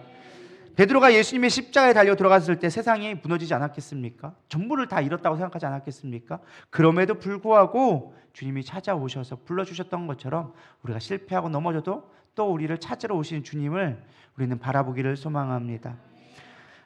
베드로가 예수님의 십자가에 달려 들어갔을 때 세상이 무너지지 않았겠습니까? 전부를 다 잃었다고 생각하지 않았겠습니까? 그럼에도 불구하고 주님이 찾아오셔서 불러주셨던 것처럼 우리가 실패하고 넘어져도 또 우리를 찾으러 오시는 주님을 우리는 바라보기를 소망합니다.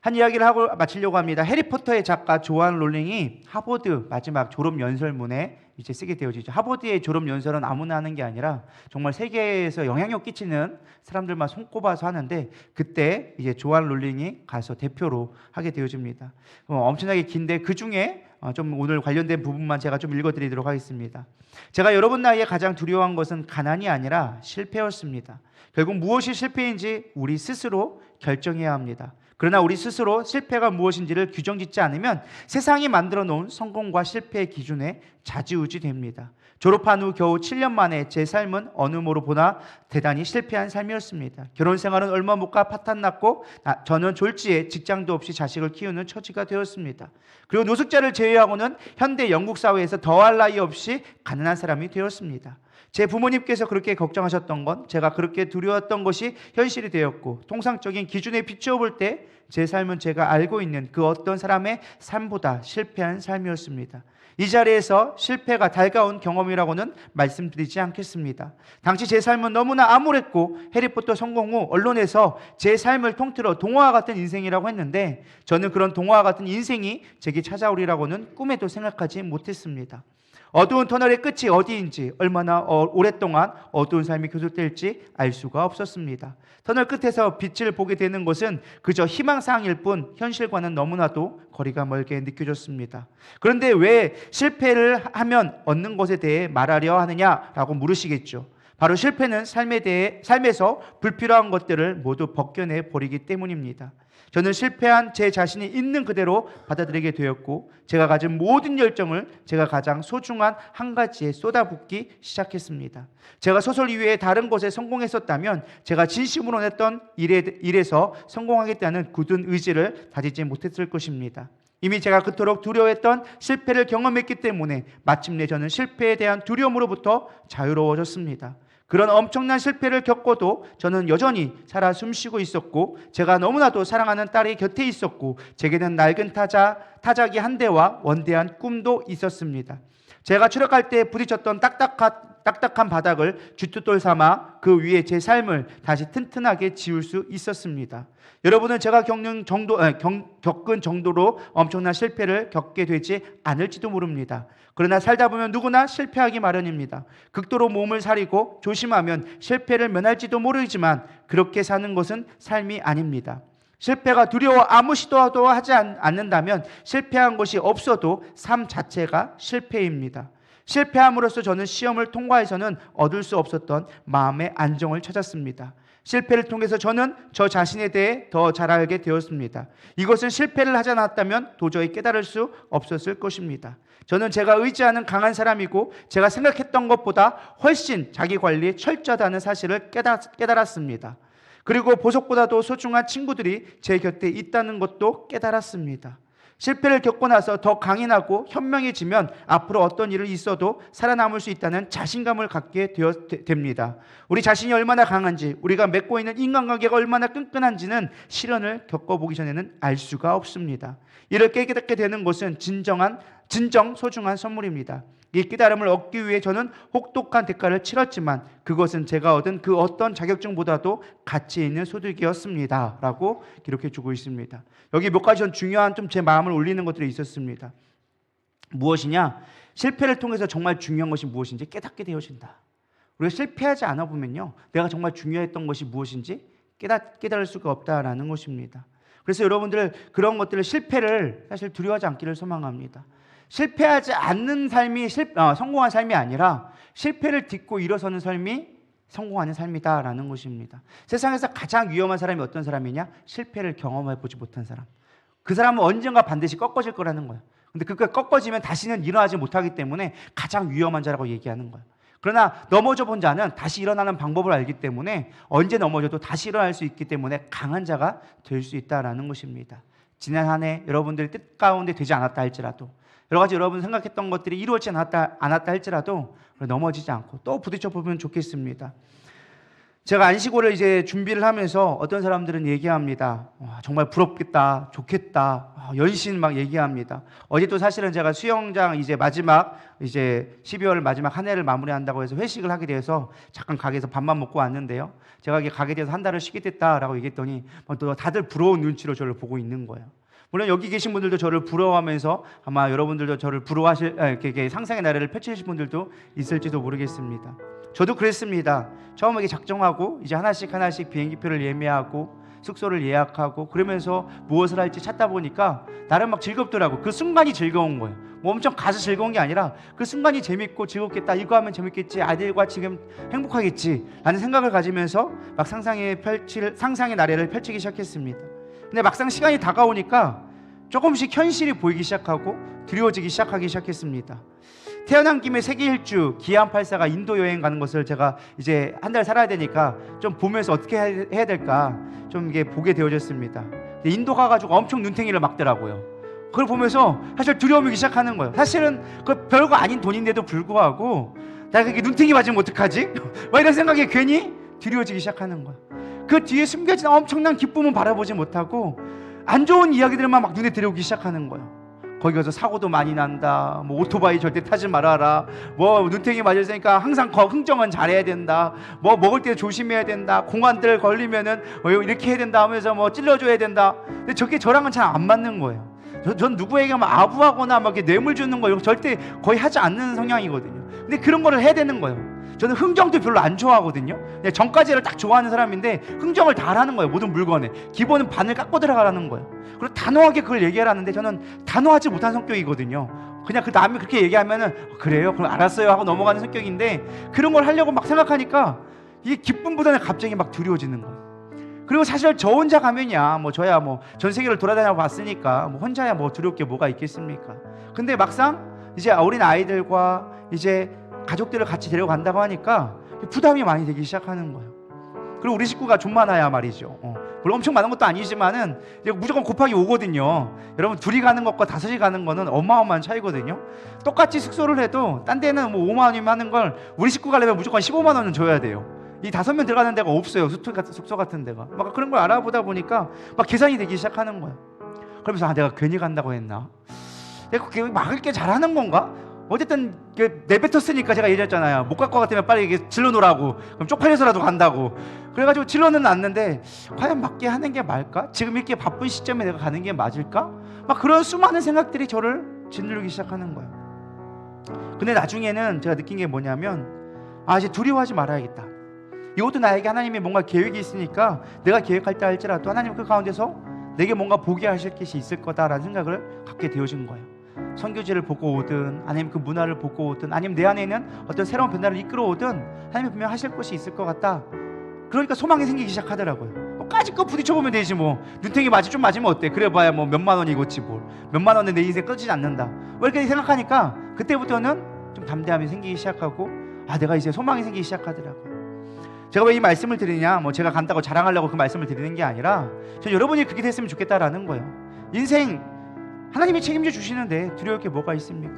한 이야기를 하고 마치려고 합니다. 해리포터의 작가 조안 롤링이 하버드 마지막 졸업 연설문에 이제 쓰게 되어지죠. 하버드의 졸업 연설은 아무나 하는 게 아니라 정말 세계에서 영향력 끼치는 사람들만 손꼽아서 하는데 그때 이제 조안 롤링이 가서 대표로 하게 되어집니다. 엄청나게 긴데 그 중에 좀 오늘 관련된 부분만 제가 좀 읽어드리도록 하겠습니다. 제가 여러분 나이에 가장 두려워한 것은 가난이 아니라 실패였습니다. 결국 무엇이 실패인지 우리 스스로 결정해야 합니다. 그러나 우리 스스로 실패가 무엇인지를 규정짓지 않으면 세상이 만들어 놓은 성공과 실패의 기준에 좌지우지 됩니다. 졸업한 후 겨우 7년 만에 제 삶은 어느 모로 보나 대단히 실패한 삶이었습니다. 결혼 생활은 얼마 못 가 파탄났고 저는 졸지에 직장도 없이 자식을 키우는 처지가 되었습니다. 그리고 노숙자를 제외하고는 현대 영국 사회에서 더할 나위 없이 가난한 사람이 되었습니다. 제 부모님께서 그렇게 걱정하셨던 건 제가 그렇게 두려웠던 것이 현실이 되었고 통상적인 기준에 비추어 볼 때 제 삶은 제가 알고 있는 그 어떤 사람의 삶보다 실패한 삶이었습니다. 이 자리에서 실패가 달가운 경험이라고는 말씀드리지 않겠습니다. 당시 제 삶은 너무나 암울했고 해리포터 성공 후 언론에서 제 삶을 통틀어 동화와 같은 인생이라고 했는데 저는 그런 동화와 같은 인생이 제게 찾아오리라고는 꿈에도 생각하지 못했습니다. 어두운 터널의 끝이 어디인지, 얼마나 오랫동안 어두운 삶이 계속될지 알 수가 없었습니다. 터널 끝에서 빛을 보게 되는 것은 그저 희망사항일 뿐 현실과는 너무나도 거리가 멀게 느껴졌습니다. 그런데 왜 실패를 하면 얻는 것에 대해 말하려 하느냐라고 물으시겠죠. 바로 실패는 삶에서 불필요한 것들을 모두 벗겨내 버리기 때문입니다. 저는 실패한 제 자신이 있는 그대로 받아들이게 되었고, 제가 가진 모든 열정을 제가 가장 소중한 한 가지에 쏟아붓기 시작했습니다. 제가 소설 이외에 다른 것에 성공했었다면 제가 진심으로 했던 일에서 성공하겠다는 굳은 의지를 다지지 못했을 것입니다. 이미 제가 그토록 두려워했던 실패를 경험했기 때문에 마침내 저는 실패에 대한 두려움으로부터 자유로워졌습니다. 그런 엄청난 실패를 겪어도 저는 여전히 살아 숨쉬고 있었고, 제가 너무나도 사랑하는 딸이 곁에 있었고, 제게는 낡은 타자기 한 대와 원대한 꿈도 있었습니다. 제가 추락할 때 부딪혔던 딱딱한 바닥을 쥐투돌 삼아 그 위에 제 삶을 다시 튼튼하게 지을 수 있었습니다. 여러분은 제가 겪은 정도로 엄청난 실패를 겪게 되지 않을지도 모릅니다. 그러나 살다 보면 누구나 실패하기 마련입니다. 극도로 몸을 사리고 조심하면 실패를 면할지도 모르지만 그렇게 사는 것은 삶이 아닙니다. 실패가 두려워 아무 시도도 하지 않는다면 실패한 것이 없어도 삶 자체가 실패입니다. 실패함으로써 저는 시험을 통과해서는 얻을 수 없었던 마음의 안정을 찾았습니다. 실패를 통해서 저는 저 자신에 대해 더 잘 알게 되었습니다. 이것은 실패를 하지 않았다면 도저히 깨달을 수 없었을 것입니다. 저는 제가 의지하는 강한 사람이고, 제가 생각했던 것보다 훨씬 자기 관리에 철저하다는 사실을 깨달았습니다. 그리고 보석보다도 소중한 친구들이 제 곁에 있다는 것도 깨달았습니다. 실패를 겪고 나서 더 강인하고 현명해지면 앞으로 어떤 일이 있어도 살아남을 수 있다는 자신감을 갖게 됩니다. 우리 자신이 얼마나 강한지, 우리가 맺고 있는 인간관계가 얼마나 끈끈한지는 시련을 겪어보기 전에는 알 수가 없습니다. 이를 깨닫게 되는 것은 진정 소중한 선물입니다. 이 깨달음을 얻기 위해 저는 혹독한 대가를 치렀지만 그것은 제가 얻은 그 어떤 자격증보다도 가치 있는 소득이었습니다 라고 기록해 주고 있습니다. 여기 몇 가지 전 중요한 좀 제 마음을 울리는 것들이 있었습니다. 무엇이냐? 실패를 통해서 정말 중요한 것이 무엇인지 깨닫게 되어진다. 우리가 실패하지 않아 보면요, 내가 정말 중요했던 것이 무엇인지 깨달을 수가 없다라는 것입니다. 그래서 여러분들 그런 것들을, 실패를 사실 두려워하지 않기를 소망합니다. 실패하지 않는 삶이 성공한 삶이 아니라 실패를 딛고 일어서는 삶이 성공하는 삶이다라는 것입니다. 세상에서 가장 위험한 사람이 어떤 사람이냐? 실패를 경험해보지 못한 사람. 그 사람은 언젠가 반드시 꺾어질 거라는 거예요. 근데 그가 꺾어지면 다시는 일어나지 못하기 때문에 가장 위험한 자라고 얘기하는 거예요. 그러나 넘어져 본 자는 다시 일어나는 방법을 알기 때문에 언제 넘어져도 다시 일어날 수 있기 때문에 강한 자가 될 수 있다라는 것입니다. 지난 한 해 여러분들의 뜻 가운데 되지 않았다 할지라도, 여러 가지 여러분 생각했던 것들이 이루어지지 않았다 할지라도 넘어지지 않고 또 부딪혀 보면 좋겠습니다. 제가 안식월을 이제 준비를 하면서 어떤 사람들은 얘기합니다. 정말 부럽겠다, 좋겠다, 연신 막 얘기합니다. 어제 또 사실은 제가 수영장 이제 마지막 12월 마지막 한 해를 마무리한다고 해서 회식을 하게 돼서 잠깐 가게에서 밥만 먹고 왔는데요. 제가 가게 돼서 한 달을 쉬게 됐다라고 얘기했더니 또 다들 부러운 눈치로 저를 보고 있는 거예요. 물론 여기 계신 분들도 저를 부러워하면서 아마 여러분들도 저를 이렇게 상상의 나래를 펼치실 분들도 있을지도 모르겠습니다. 저도 그랬습니다. 처음에 작정하고 이제 하나씩 비행기표를 예매하고 숙소를 예약하고 그러면서 무엇을 할지 찾다 보니까 나름 막 즐겁더라고. 그 순간이 즐거운 거예요. 뭐 엄청 가서 즐거운 게 아니라 그 순간이 재밌고 즐겁겠다, 이거 하면 재밌겠지, 아이들과 지금 행복하겠지 라는 생각을 가지면서 막 상상의 나래를 펼치기 시작했습니다. 근데 막상 시간이 다가오니까 조금씩 현실이 보이기 시작하고 두려워지기 시작했습니다. 태어난 김에 세계 일주 기안 84가 인도 여행 가는 것을 제가 이제 한 달 살아야 되니까 좀 보면서 어떻게 해야 될까 좀 이게 보게 되어졌습니다. 인도 가가지고 엄청 눈탱이를 막더라고요. 그걸 보면서 사실 두려움이 시작하는 거예요. 사실은 그 별거 아닌 돈인데도 불구하고 내가 그게 눈탱이 맞으면 어떡하지? 막 이런 생각에 괜히 두려워지기 시작하는 거예요. 그 뒤에 숨겨진 엄청난 기쁨은 바라보지 못하고 안 좋은 이야기들만 막 눈에 들어오기 시작하는 거예요. 거기 가서 사고도 많이 난다, 뭐 오토바이 절대 타지 말아라, 뭐 눈탱이 맞았으니까 항상 흥정은 잘해야 된다, 뭐 먹을 때 조심해야 된다, 공안들 걸리면은 이렇게 해야 된다 하면서 뭐 찔러줘야 된다. 근데 저게 저랑은 잘 안 맞는 거예요. 전 누구에게 막 아부하거나 막 이렇게 뇌물 주는 거 이런 거 절대 거의 하지 않는 성향이거든요. 근데 그런 거를 해야 되는 거예요. 저는 흥정도 별로 안 좋아하거든요. 그냥 정가제를 딱 좋아하는 사람인데 흥정을 다 하라는 거예요. 모든 물건에 기본은 반을 깎고 들어가라는 거예요. 그리고 단호하게 그걸 얘기하라는데 저는 단호하지 못한 성격이거든요. 그냥 그 남이 그렇게 얘기하면은 그래요? 그럼 알았어요 하고 넘어가는 성격인데 그런 걸 하려고 막 생각하니까 이게 기쁨보다는 갑자기 막 두려워지는 거예요. 그리고 사실 저 혼자 가면야 뭐 저야 뭐 전 세계를 돌아다녀 봤으니까 뭐 혼자야 뭐 두려울 게 뭐가 있겠습니까? 근데 막상 이제 어린 아이들과 이제 가족들을 같이 데려간다고 하니까 부담이 많이 되기 시작하는 거예요. 그리고 우리 식구가 좀 많아야 말이죠. 물론 엄청 많은 것도 아니지만은 이제 무조건 곱하기 5거든요. 여러분 둘이 가는 것과 다섯이 가는 거는 어마어마한 차이거든요. 똑같이 숙소를 해도 딴 데는 뭐 5만 원이면 하는 걸 우리 식구 가려면 무조건 15만 원은 줘야 돼요. 이 5명 들어가는 데가 없어요. 숙소 같은 데가. 막 그런 걸 알아보다 보니까 막 계산이 되기 시작하는 거예요. 그러면서 내가 괜히 간다고 했나? 내가 막을 게 잘하는 건가? 어쨌든 내뱉었으니까 제가 얘기했잖아요. 못 갈 것 같으면 빨리 이게 질러놓으라고. 그럼 쪽팔려서라도 간다고. 그래가지고 질러는 놨는데 과연 맞게 하는 게 맞을까? 지금 이렇게 바쁜 시점에 내가 가는 게 맞을까? 막 그런 수많은 생각들이 저를 짓누르기 시작하는 거예요. 근데 나중에는 제가 느낀 게 뭐냐면 이제 두려워하지 말아야겠다. 이것도 나에게 하나님이 뭔가 계획이 있으니까 내가 계획할 때 할지라도 하나님 그 가운데서 내게 뭔가 보게 하실 것이 있을 거다라는 생각을 갖게 되어진 거예요. 선교지를 보고 오든 아니면 그 문화를 보고 오든 아니면 내 안에 있는 어떤 새로운 변화를 이끌어 오든 하나님이 분명 하실 것이 있을 것 같다. 그러니까 소망이 생기기 시작하더라고요. 까짓거 부딪혀보면 되지 뭐. 눈탱이 좀 맞으면 어때? 그래봐야 뭐 몇만 원이겠지 뭘. 몇만 원에 내 인생 끊지는 않는다. 뭐 이렇게 생각하니까 그때부터는 좀 담대함이 생기기 시작하고 내가 이제 소망이 생기기 시작하더라고요. 제가 왜 이 말씀을 드리냐, 뭐 제가 간다고 자랑하려고 그 말씀을 드리는 게 아니라 전 여러분이 그렇게 됐으면 좋겠다라는 거예요. 인생 하나님이 책임져 주시는데 두려울 게 뭐가 있습니까?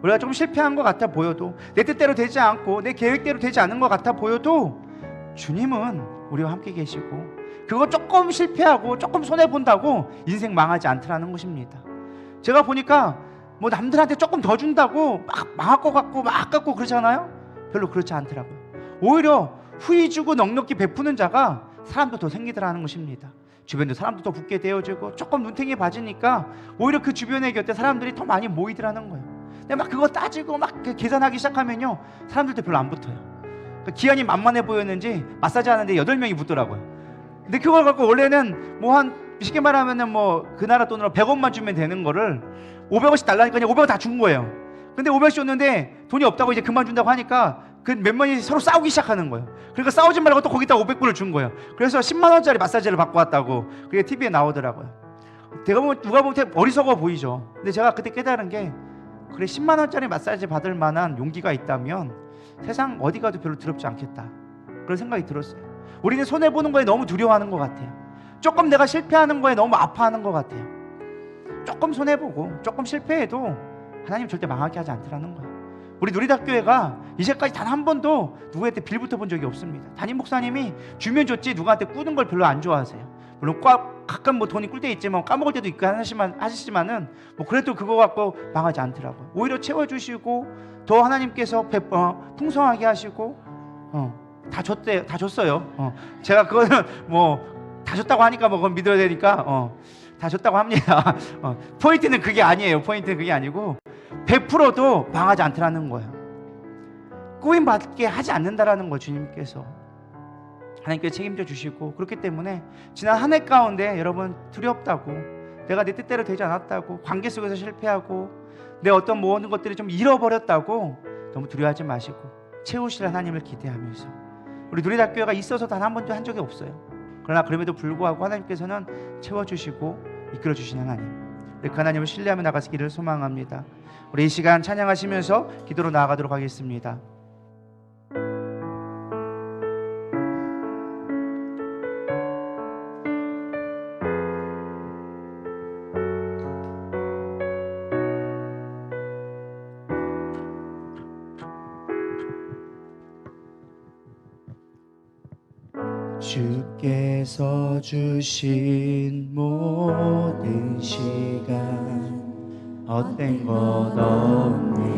우리가 좀 실패한 것 같아 보여도, 내 뜻대로 되지 않고 내 계획대로 되지 않은 것 같아 보여도 주님은 우리와 함께 계시고 그거 조금 실패하고 조금 손해본다고 인생 망하지 않더라는 것입니다. 제가 보니까 뭐 남들한테 조금 더 준다고 막 망할 것 같고 막 아깝고 그러잖아요. 별로 그렇지 않더라고요. 오히려 후히 주고 넉넉히 베푸는 자가 사람도 더 생기더라는 것입니다. 주변도 사람도 더 붙게 되어지고 조금 눈탱이 봐지니까 오히려 그 주변의 곁에 사람들이 더 많이 모이더라는 거예요. 근데 막 그거 따지고 막 계산하기 시작하면요 사람들도 별로 안 붙어요. 그러니까 기한이 만만해 보였는지 마사지 하는데 8명이 붙더라고요. 근데 그걸 갖고 원래는 뭐 한 쉽게 말하면은 뭐 그 나라 돈으로 100원만 주면 되는 거를 500원씩 달라니까 그냥 500원 다 준 거예요. 근데 500원씩 줬는데 돈이 없다고 이제 그만 준다고 하니까 그 몇 명이 서로 싸우기 시작하는 거예요. 그러니까 싸우지 말고 또 거기다 500불을 준 거예요. 그래서 10만 원짜리 마사지를 받고 왔다고 그게 TV에 나오더라고요. 누가 보면 어리석어 보이죠. 근데 제가 그때 깨달은 게 그래 10만 원짜리 마사지 받을 만한 용기가 있다면 세상 어디 가도 별로 두렵지 않겠다. 그런 생각이 들었어요. 우리는 손해보는 거에 너무 두려워하는 것 같아요. 조금 내가 실패하는 거에 너무 아파하는 것 같아요. 조금 손해보고 조금 실패해도 하나님 절대 망하게 하지 않더라는 거예요. 우리 누리답교회가 이제까지 단 한 번도 누구한테 빌붙어 본 적이 없습니다. 담임 목사님이 주면 줬지 누구한테 꾸는 걸 별로 안 좋아하세요. 물론 가끔 뭐 돈이 꿀 때 있지만 까먹을 때도 있고 하시지만은 뭐 그래도 그거 갖고 망하지 않더라고요. 오히려 채워주시고 더 하나님께서 풍성하게 하시고 다 줬어요. 제가 그거는 뭐 다 줬다고 하니까 뭐 그건 믿어야 되니까 다 줬다고 합니다. 포인트는 그게 아니에요. 포인트는 그게 아니고 100%도 망하지 않더라는 거예요. 꾸임받게 하지 않는다라는 거 주님께서 하나님께서 책임져 주시고 그렇기 때문에 지난 한 해 가운데 여러분 두렵다고 내가 내 뜻대로 되지 않았다고 관계 속에서 실패하고 내 어떤 모든 것들을 좀 잃어버렸다고 너무 두려워하지 마시고 채우실 하나님을 기대하면서 우리 누리답교회가 있어서 단 한 번도 한 적이 없어요. 그러나 그럼에도 불구하고 하나님께서는 채워주시고 이끌어주시는 하나님, 그 하나님을 신뢰하며 나가시기를 소망합니다. 우리 이 시간 찬양하시면서 기도로 나아가도록 하겠습니다. 주께서 주신 모든 시간 헛된 것 없니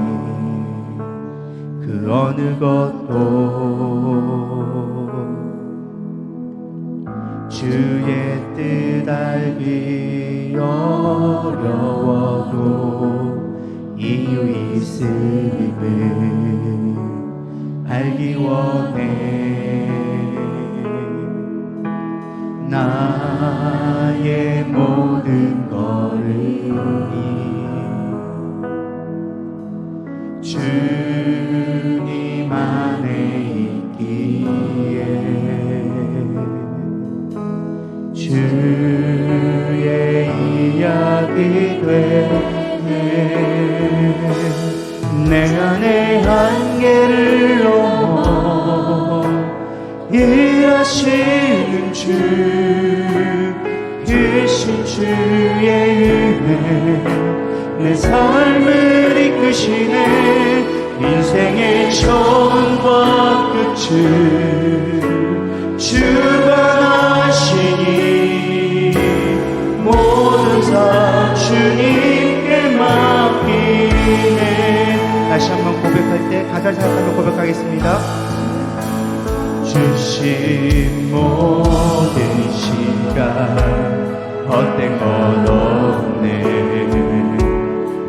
그 어느 것도 주 주의 뜻 알기 어려워도 이유 있음을 알기 원해. 나의 모든 걸음이 주님 안에 있기에 주의 이야기 되네. 내 안의 한계를 넘어 일하시는 주 크신 주의 은혜 내 삶을 이끄시네. 인생의 처음과 끝을 주관하시니 모든 사 주님께 맡기네. 다시 한번 고백할 때 가사를 생각하며 고백하겠습니다. 주신 모든 시간 헛된 것 없네.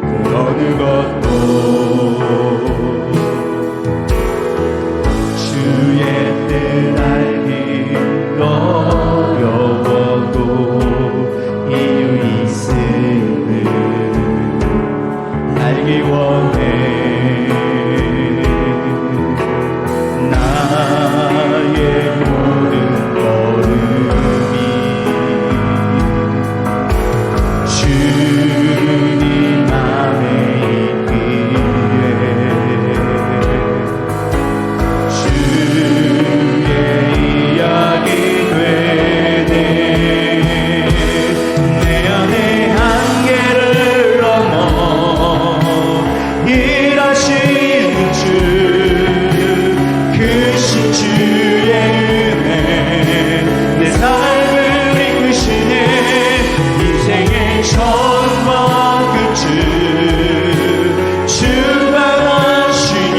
그 어느 것도 주의 뜻 알기 어려워도 이유 있음을 알기 원해. 나의 모든 걸음이 주님 안에 있기에 주의 이야기 되네. 내 안의 한계를 넘어 일하시는 주 크신 주의 은혜 내 삶을 이끄시네. 인생의 처음과 끝을 주관하시니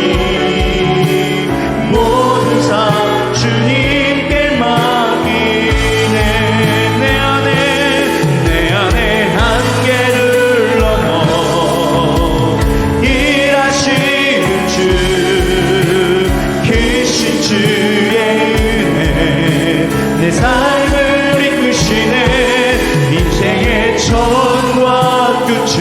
모든 사 주님께 맡기네. 내 안에 한계를 넘어 일하시는 주 크신 주의 은혜 내 삶을 이끄시네. 인생의 처음과 끝을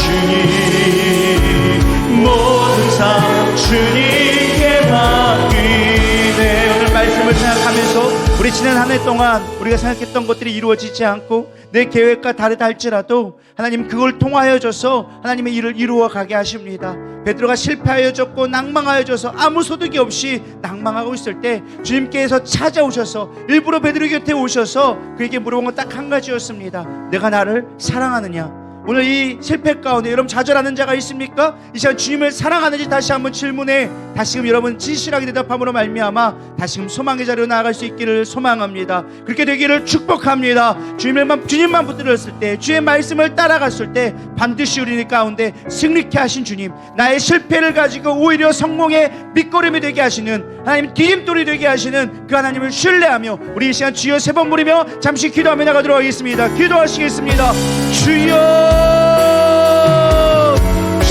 주관하시니 모든 사 주님께 맡기네. 오늘 말씀을 생각하면서 우리 지난 한 해 동안 우리가 생각했던 것들이 이루어지지 않고 내 계획과 다르다 할지라도 하나님 그걸 통하여져서 하나님의 일을 이루어 가게 하십니다. 베드로가 실패하여졌고 낭망하여져서 아무 소득이 없이 낭망하고 있을 때 주님께서 찾아오셔서 일부러 베드로 곁에 오셔서 그에게 물어본 건 딱 한 가지였습니다. 내가 나를 사랑하느냐? 오늘 이 실패 가운데 여러분 좌절하는 자가 있습니까? 이 시간 주님을 사랑하는지 다시 한번 질문에 다시금 여러분 진실하게 대답함으로 말미암아 다시금 소망의 자리로 나아갈 수 있기를 소망합니다. 그렇게 되기를 축복합니다. 주님만 붙들었을 때, 주의 말씀을 따라갔을 때 반드시 우리 가운데 승리케 하신 주님, 나의 실패를 가지고 오히려 성공의 밑거름이 되게 하시는 하나님, 디딤돌이 되게 하시는 그 하나님을 신뢰하며 우리 이 시간 주여 세 번 부르며 잠시 기도하며 나가도록 하겠습니다. 기도하시겠습니다. 주여,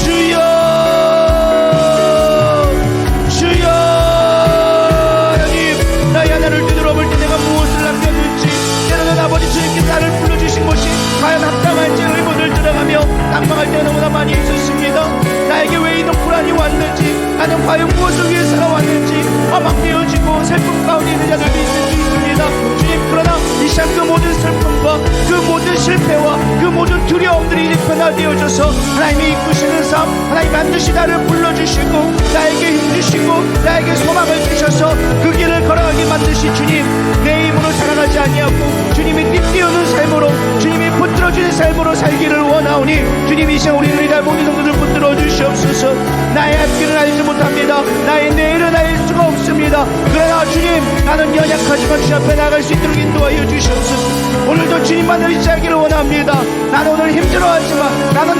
주여, 주여. 하나님, 나의 하나를 뒤돌아볼 때 내가 무엇을 남겼는지, 때로는 아버지 주님께서 나를 불러주신 것이 과연 합당한지 의문을 들어가며 낭망할 때가 너무나 많이 있었습니다. 나에게 왜 이런 불안이 왔는지, 나는 과연 무엇을 위해 살아왔는지 허망되어지고 슬픔 가운데 있는 자들도 있을 수 있습니다. 주님, 그러나 이 시간 그 모든 슬픔과 그 모든 실패와 그 모든 두려움들이 이제 변화되어져서 하나님이 이끄시는 삶, 하나님 반드시 나를 불러주시고 나에게 힘주시고 나에게 소망을 주셔서 그 길을 걸어가게 만드시 주님, 내 힘으로 살아가지 아니하고 주님이 뛰어오는 삶으로, 주님이 붙들어주는 삶으로 살기를 원하오니 주님, 이 시간 우리들이 다 모든 성도들 붙들어 주시옵소서. 나의 앞길은 알지 못합니다. 나의 내일은 알 수가 없습니다. 그러나 주님, 나는 연약하지만 주 앞에 나갈 수 있도록 인도하여 주시옵소서. 오늘도 주님만을 의지하기를 원합니다. 나는 오늘 힘들어하지만 나는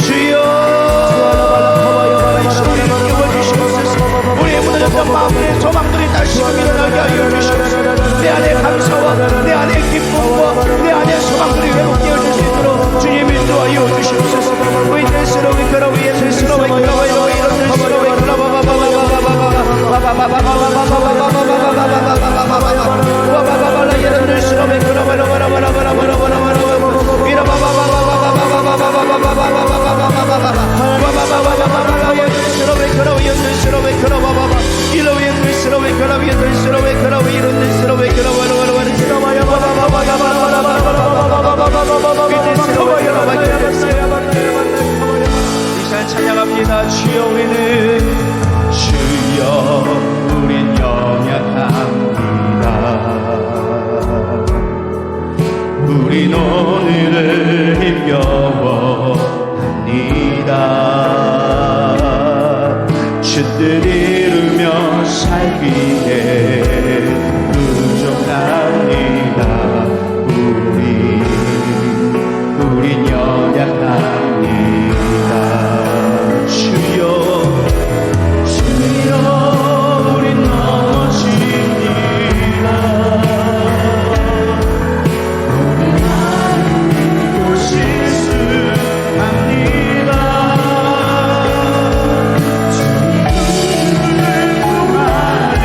주여 우리의 무너졌던 마음의 소망들이 다시금 일어나게 하여 주시옵소서. 내 안에 감사와 내 안에 기쁨과 내 안에 소망들이 회복되어질 수 있도록 주님 인도하여 주시옵소서. 위인들 스로 위크라 위인들 스로 위크라 위인들 스로 위크라 찬양합니다. 주여 우리는 주여 우린 연약합니다. 우린 오늘을 힘겨워합니다. 주뜻 이루며 살기에 부족합니다. 우린 연약합니다. 주여 우린 넘어집니다. 우린 아무도 실수합니다. 주님을 구하는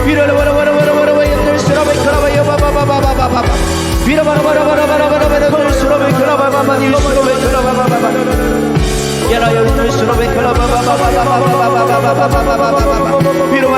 Quiero